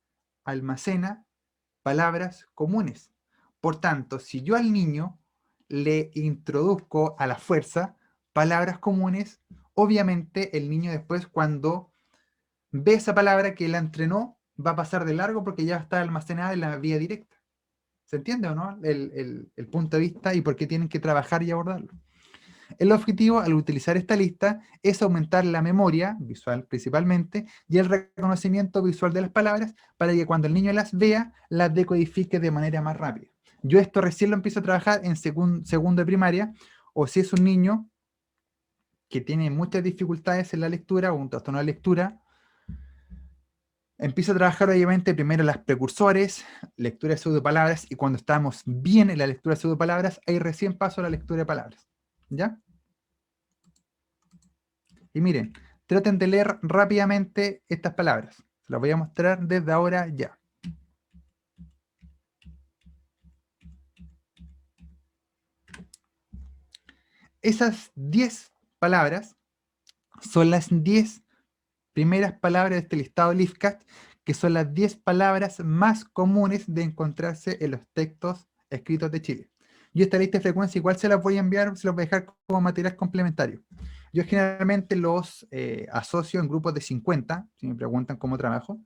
Almacena palabras comunes. Por tanto, si yo al niño le introduzco a la fuerza palabras comunes, obviamente el niño después cuando ve esa palabra que la entrenó, va a pasar de largo porque ya está almacenada en la vía directa. ¿Se entiende o no? El punto de vista y por qué tienen que trabajar y abordarlo. El objetivo al utilizar esta lista es aumentar la memoria visual principalmente y el reconocimiento visual de las palabras para que cuando el niño las vea, las decodifique de manera más rápida. Yo esto recién lo empiezo a trabajar en segundo de primaria, o si es un niño que tiene muchas dificultades en la lectura o un trastorno de lectura, empiezo a trabajar obviamente primero las precursores, lectura de pseudopalabras, y cuando estamos bien en la lectura de pseudopalabras, ahí recién paso a la lectura de palabras. ¿Ya? Y miren, traten de leer rápidamente estas palabras. Se las voy a mostrar desde ahora ya. Esas 10 palabras son las 10 primeras palabras de este listado LeafCat, que son las 10 palabras más comunes de encontrarse en los textos escritos de Chile. Yo esta lista de frecuencia igual se las voy a enviar, se las voy a dejar como material complementario. Yo generalmente los asocio en grupos de 50, si me preguntan cómo trabajo,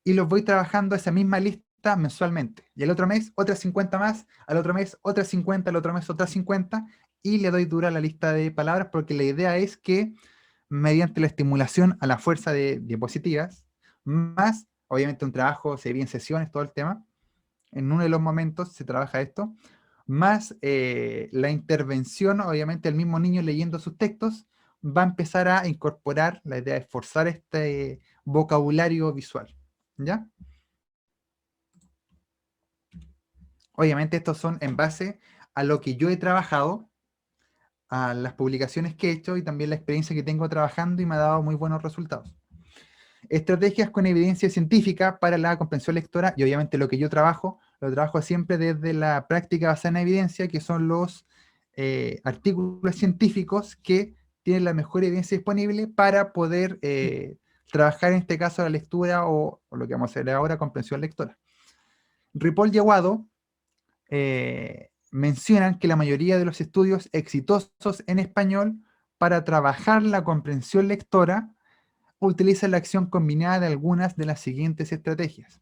y los voy trabajando esa misma lista mensualmente. Y el otro mes, otras 50 más, al otro mes, otras 50, al otro mes, otras 50, y le doy dura la lista de palabras, porque la idea es que mediante la estimulación a la fuerza de diapositivas, más, obviamente un trabajo, se divide en sesiones, todo el tema, en uno de los momentos se trabaja esto, más la intervención, obviamente el mismo niño leyendo sus textos, va a empezar a incorporar la idea de forzar este vocabulario visual, ¿ya? Obviamente estos son en base a lo que yo he trabajado, a las publicaciones que he hecho y también la experiencia que tengo trabajando y me ha dado muy buenos resultados. Estrategias con evidencia científica para la comprensión lectora, y obviamente lo que yo trabajo, lo trabajo siempre desde la práctica basada en evidencia, que son los artículos científicos que tienen la mejor evidencia disponible para poder trabajar en este caso la lectura o lo que vamos a hacer ahora, comprensión lectora. Ripoll y Aguado mencionan que la mayoría de los estudios exitosos en español para trabajar la comprensión lectora utiliza la acción combinada de algunas de las siguientes estrategias: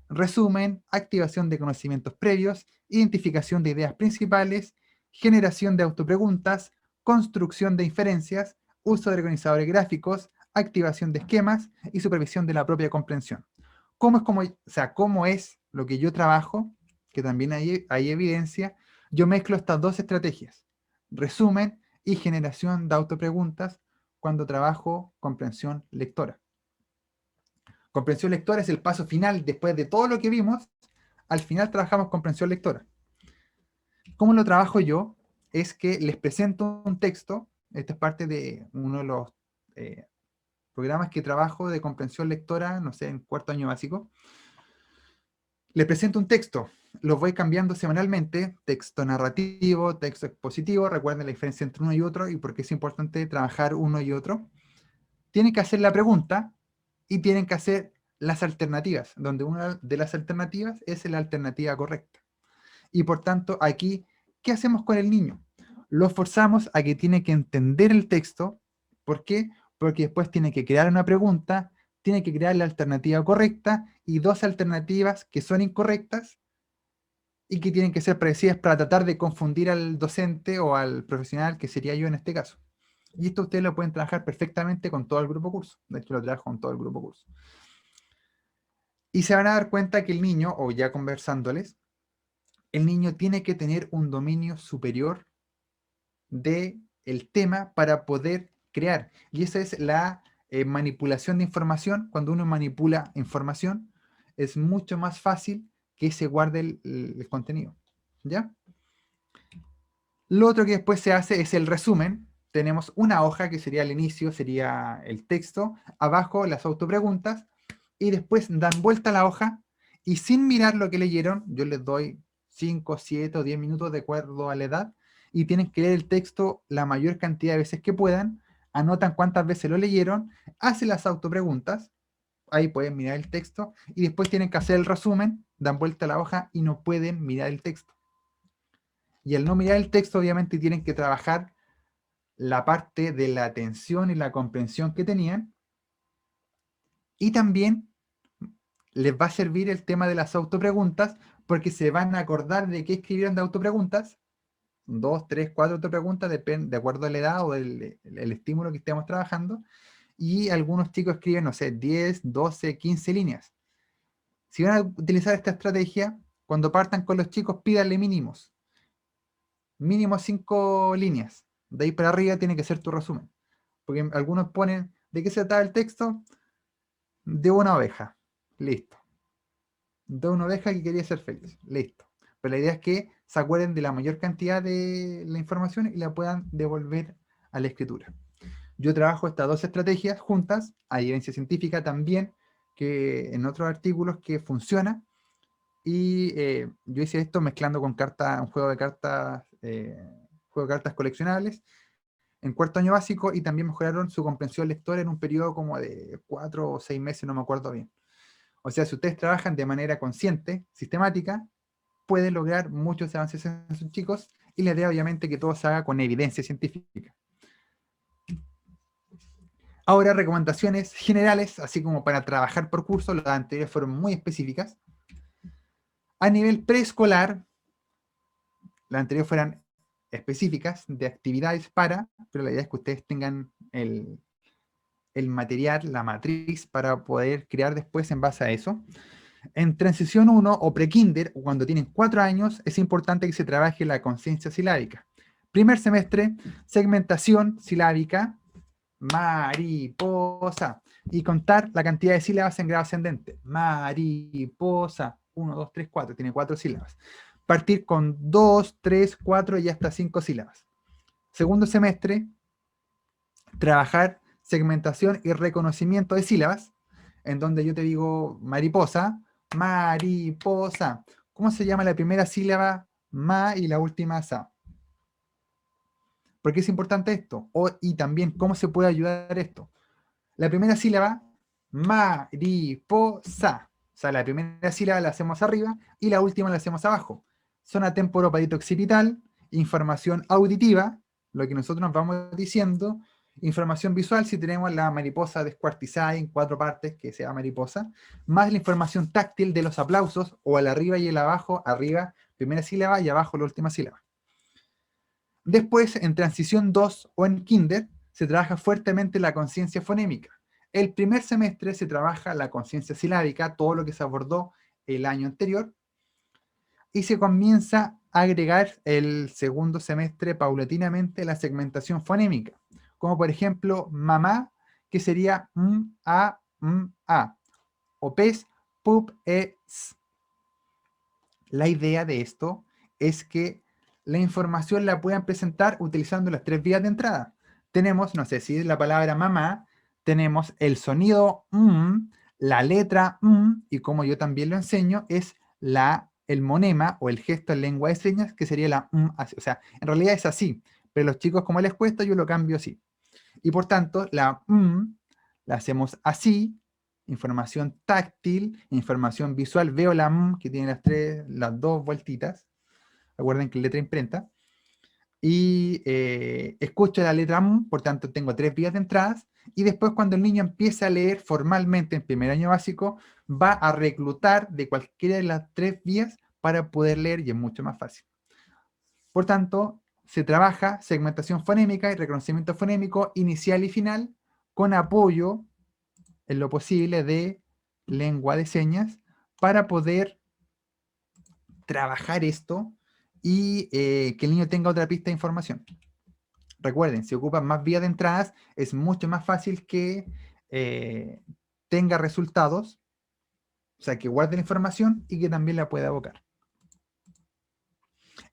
resumen, activación de conocimientos previos, identificación de ideas principales, generación de autopreguntas, construcción de inferencias, uso de organizadores gráficos, activación de esquemas y supervisión de la propia comprensión. ¿Cómo es lo que yo trabajo? Que también hay evidencia. Yo mezclo estas dos estrategias: resumen y generación de autopreguntas cuando trabajo comprensión lectora. Comprensión lectora es el paso final después de todo lo que vimos. Al final trabajamos comprensión lectora. ¿Cómo lo trabajo yo? Es que les presento un texto. Esta es parte de uno de los eh, programas que trabajo de comprensión lectora, no sé, en cuarto año básico. Les presento un texto, los voy cambiando semanalmente: texto narrativo, texto expositivo. Recuerden la diferencia entre uno y otro y por qué es importante trabajar uno y otro. Tienen que hacer la pregunta y tienen que hacer las alternativas, donde una de las alternativas es la alternativa correcta. Y por tanto, aquí, ¿qué hacemos con el niño? Lo forzamos a que tiene que entender el texto. ¿Por qué? Porque después tiene que crear una pregunta, tiene que crear la alternativa correcta y dos alternativas que son incorrectas y que tienen que ser predecidas para tratar de confundir al docente o al profesional, que sería yo en este caso. Y esto ustedes lo pueden trabajar perfectamente con todo el grupo curso. De hecho, lo trabajo con todo el grupo curso. Y se van a dar cuenta que el niño, o ya conversándoles, el niño tiene que tener un dominio superior del tema para poder crear. Y esa es la manipulación de información. Cuando uno manipula información, es mucho más fácil que se guarde el contenido. ¿Ya? Lo otro que después se hace es el resumen. Tenemos una hoja que sería el inicio, sería el texto, abajo las autopreguntas, y después dan vuelta a la hoja y sin mirar lo que leyeron, yo les doy 5, 7 o 10 minutos de acuerdo a la edad, y tienen que leer el texto la mayor cantidad de veces que puedan, anotan cuántas veces lo leyeron, hacen las autopreguntas, ahí pueden mirar el texto, y después tienen que hacer el resumen, dan vuelta a la hoja y no pueden mirar el texto. Y al no mirar el texto, obviamente tienen que trabajar la parte de la atención y la comprensión que tenían. Y también les va a servir el tema de las autopreguntas, porque se van a acordar de qué escribieron de autopreguntas. 2, 3, 4 autopreguntas, de acuerdo a la edad o el estímulo que estemos trabajando. Y algunos chicos escriben, no sé, 10, 12, 15 líneas. Si van a utilizar esta estrategia, cuando partan con los chicos, pídanle mínimos. Mínimo 5 líneas. De ahí para arriba tiene que ser tu resumen. Porque algunos ponen, ¿de qué se trata el texto? De una oveja. Listo. De una oveja que quería ser feliz. Listo. Pero la idea es que se acuerden de la mayor cantidad de la información y la puedan devolver a la escritura. Yo trabajo estas dos estrategias juntas. Hay evidencia científica también en otros artículos que funciona. Y yo hice esto mezclando con un juego de cartas coleccionables en cuarto año básico, y también mejoraron su comprensión lectora en un periodo como de 4 o 6 meses, no me acuerdo bien. O sea, si ustedes trabajan de manera consciente, sistemática, pueden lograr muchos avances en sus chicos, y la idea obviamente que todo se haga con evidencia científica. Ahora, recomendaciones generales, así como para trabajar por curso. Las anteriores fueron muy específicas. A nivel preescolar, las anteriores fueran específicas de actividades pero la idea es que ustedes tengan el material, la matriz, para poder crear después en base a eso. En transición 1 o pre-kinder, cuando tienen 4 años, es importante que se trabaje la conciencia silábica. Primer semestre, segmentación silábica, mariposa, y contar la cantidad de sílabas en grado ascendente. Mariposa, 1, 2, 3, 4, tiene 4 sílabas. Partir con 2, 3, 4 y hasta 5 sílabas. Segundo semestre, trabajar segmentación y reconocimiento de sílabas, en donde yo te digo mariposa, mariposa. ¿Cómo se llama la primera sílaba ma y la última sa? ¿Por qué es importante esto? Y también, ¿cómo se puede ayudar esto? La primera sílaba, mariposa. O sea, la primera sílaba la hacemos arriba y la última la hacemos abajo. Zona temporoparito-occipital, información auditiva, lo que nosotros nos vamos diciendo, información visual, si tenemos la mariposa descuartizada en 4 partes, que sea mariposa, más la información táctil de los aplausos, o al arriba y el abajo, arriba, primera sílaba, y abajo la última sílaba. Después, en transición 2 o en kinder, se trabaja fuertemente la conciencia fonémica. El primer semestre se trabaja la conciencia silábica, todo lo que se abordó el año anterior, y se comienza a agregar el segundo semestre paulatinamente la segmentación fonémica, como por ejemplo mamá, que sería a, o pez, pup, s. La idea de esto es que la información la puedan presentar utilizando las 3 vías de entrada. Tenemos, no sé si es la palabra mamá, tenemos el sonido la letra y como yo también lo enseño, es el monema o el gesto en lengua de señas, que sería la así. O sea, en realidad es así, pero los chicos, como les cuesta, yo lo cambio así. Y por tanto, la la hacemos así, información táctil, información visual. Veo la que tiene las 2 vueltitas. Recuerden que es letra imprenta. Y escucho la letra por tanto tengo 3 vías de entradas. Y después, cuando el niño empieza a leer formalmente en primer año básico, va a reclutar de cualquiera de las 3 vías para poder leer, y es mucho más fácil. Por tanto, se trabaja segmentación fonémica y reconocimiento fonémico inicial y final, con apoyo en lo posible de lengua de señas, para poder trabajar esto y que el niño tenga otra pista de información. Recuerden, si ocupan más vías de entradas, es mucho más fácil que tenga resultados, o sea, que guarde la información y que también la pueda abocar.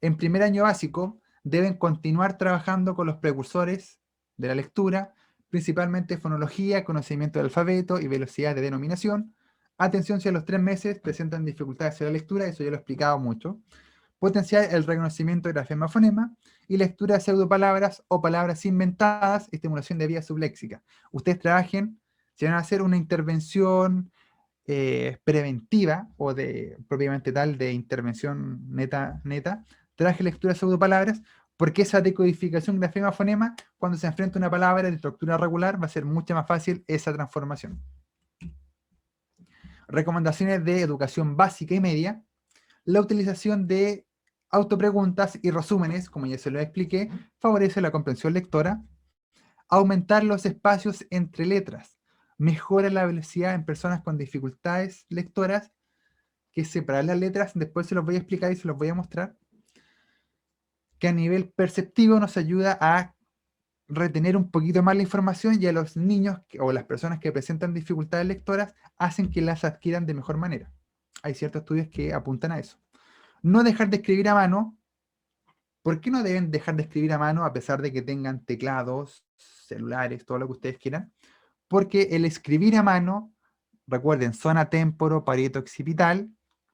En primer año básico, deben continuar trabajando con los precursores de la lectura, principalmente fonología, conocimiento del alfabeto y velocidad de denominación. Atención si a los 3 meses presentan dificultades en la lectura, eso ya lo he explicado mucho. Potenciar el reconocimiento de grafema-fonema y lectura de pseudopalabras o palabras inventadas, estimulación de vía subléxica. Ustedes trabajen, si van a hacer una intervención preventiva o propiamente tal de intervención neta, traje lectura de pseudopalabras, porque esa decodificación grafema-fonema, cuando se enfrenta a una palabra de estructura regular, va a ser mucho más fácil esa transformación. Recomendaciones de educación básica y media. La utilización de autopreguntas y resúmenes, como ya se lo expliqué, favorece la comprensión lectora. Aumentar los espacios entre letras. Mejora la velocidad en personas con dificultades lectoras, que es separar las letras. Después se los voy a explicar y se los voy a mostrar. Que a nivel perceptivo nos ayuda a retener un poquito más la información, y a los niños o las personas que presentan dificultades lectoras hacen que las adquieran de mejor manera. Hay ciertos estudios que apuntan a eso. No dejar de escribir a mano. ¿Por qué no deben dejar de escribir a mano a pesar de que tengan teclados, celulares, todo lo que ustedes quieran? Porque el escribir a mano Recuerden, zona temporo, parieto occipital,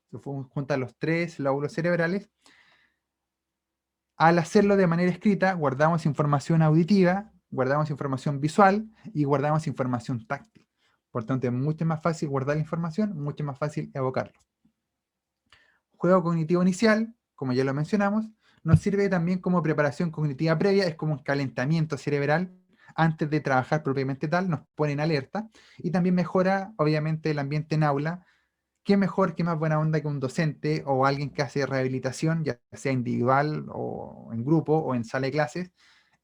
se juntan los tres lóbulos cerebrales. Al hacerlo de manera escrita, guardamos información auditiva, guardamos información visual y guardamos información táctil. Por tanto, es mucho más fácil guardar la información, mucho más fácil evocarlo. Juego cognitivo inicial, como ya lo mencionamos, nos sirve también como preparación cognitiva previa, es como un calentamiento cerebral antes de trabajar propiamente tal, nos pone en alerta y también mejora, obviamente, el ambiente en aula. ¿Qué mejor, qué más buena onda que un docente o alguien que hace rehabilitación, ya sea individual o en grupo o en sala de clases,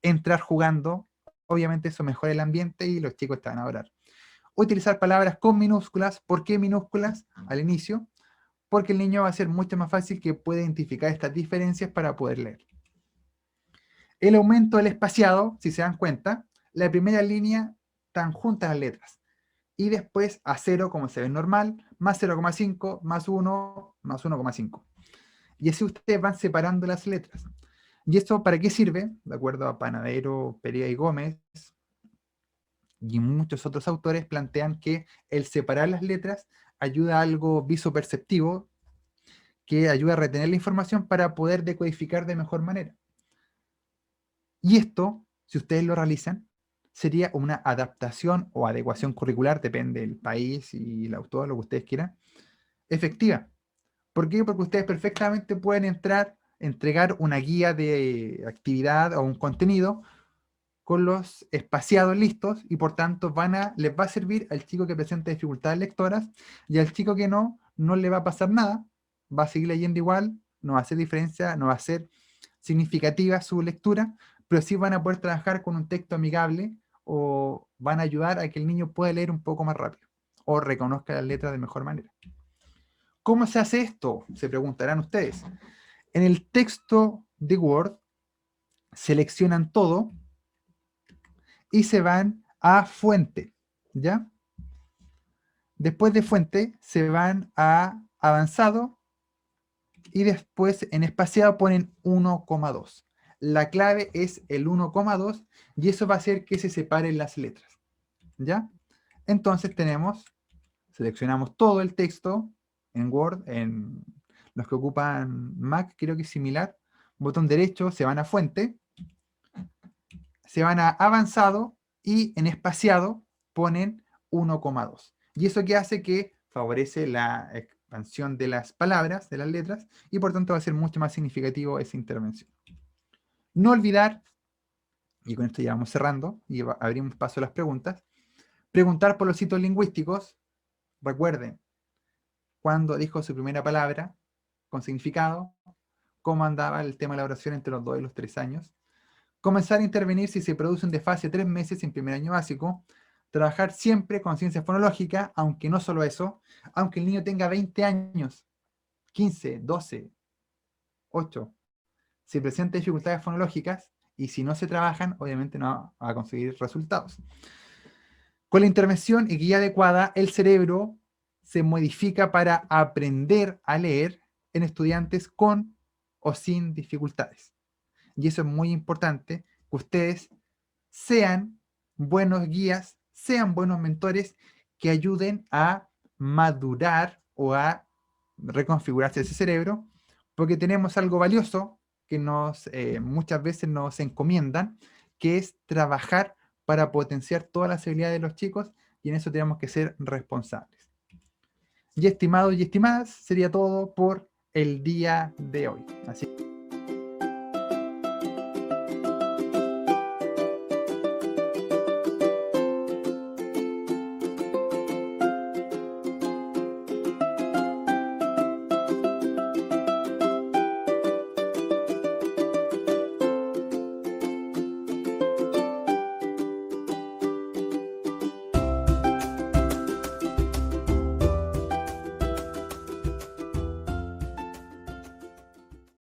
entrar jugando? Obviamente eso mejora el ambiente y los chicos te van a adorar. Utilizar palabras con minúsculas. ¿Por qué minúsculas al inicio? Porque el niño va a ser mucho más fácil que pueda identificar estas diferencias para poder leer. El aumento del espaciado, si se dan cuenta, la primera línea están juntas las letras. Y después a 0, como se ve normal, más 0,5, más 1, más 1,5. Y así ustedes van separando las letras. ¿Y esto para qué sirve? De acuerdo a Panadero, Perea y Gómez, y muchos otros autores plantean que el separar las letras ayuda a algo visoperceptivo, que ayuda a retener la información para poder decodificar de mejor manera. Y esto, si ustedes lo realizan, sería una adaptación o adecuación curricular, depende del país y el autor, lo que ustedes quieran, efectiva. ¿Por qué? Porque ustedes perfectamente pueden entregar una guía de actividad o un contenido con los espaciados listos y por tanto les va a servir al chico que presenta dificultades lectoras y al chico que no le va a pasar nada, va a seguir leyendo igual, no va a hacer diferencia, no va a ser significativa su lectura, pero sí van a poder trabajar con un texto amigable o van a ayudar a que el niño pueda leer un poco más rápido o reconozca las letras de mejor manera. ¿Cómo se hace esto? Se preguntarán ustedes. En el texto de Word seleccionan todo y se van a fuente, ¿ya? Después de fuente se van a avanzado y después en espaciado ponen 1,2. La clave es el 1,2 y eso va a hacer que se separen las letras, ¿ya? Entonces seleccionamos todo el texto en Word, en los que ocupan Mac, creo que es similar, botón derecho, se van a fuente, se van a avanzado y en espaciado ponen 1,2. ¿Y eso qué hace? Que favorece la expansión de las palabras, de las letras, y por tanto va a ser mucho más significativo esa intervención. No olvidar, y con esto ya vamos cerrando, y abrimos paso a las preguntas, preguntar por los hitos lingüísticos. Recuerden, cuándo dijo su primera palabra, con significado, cómo andaba el tema de la oración entre los 2 y los 3 años, comenzar a intervenir si se produce un desfase 3 meses en primer año básico, trabajar siempre con ciencia fonológica, aunque no solo eso, aunque el niño tenga 20 años, 15, 12, 8, si presenta dificultades fonológicas y si no se trabajan, obviamente no va a conseguir resultados. Con la intervención y guía adecuada, el cerebro se modifica para aprender a leer en estudiantes con o sin dificultades. Y eso es muy importante, que ustedes sean buenos guías, sean buenos mentores que ayuden a madurar o a reconfigurarse ese cerebro, porque tenemos algo valioso que muchas veces nos encomiendan, que es trabajar para potenciar todas las habilidades de los chicos, y en eso tenemos que ser responsables. Y estimados y estimadas, sería todo por el día de hoy. Así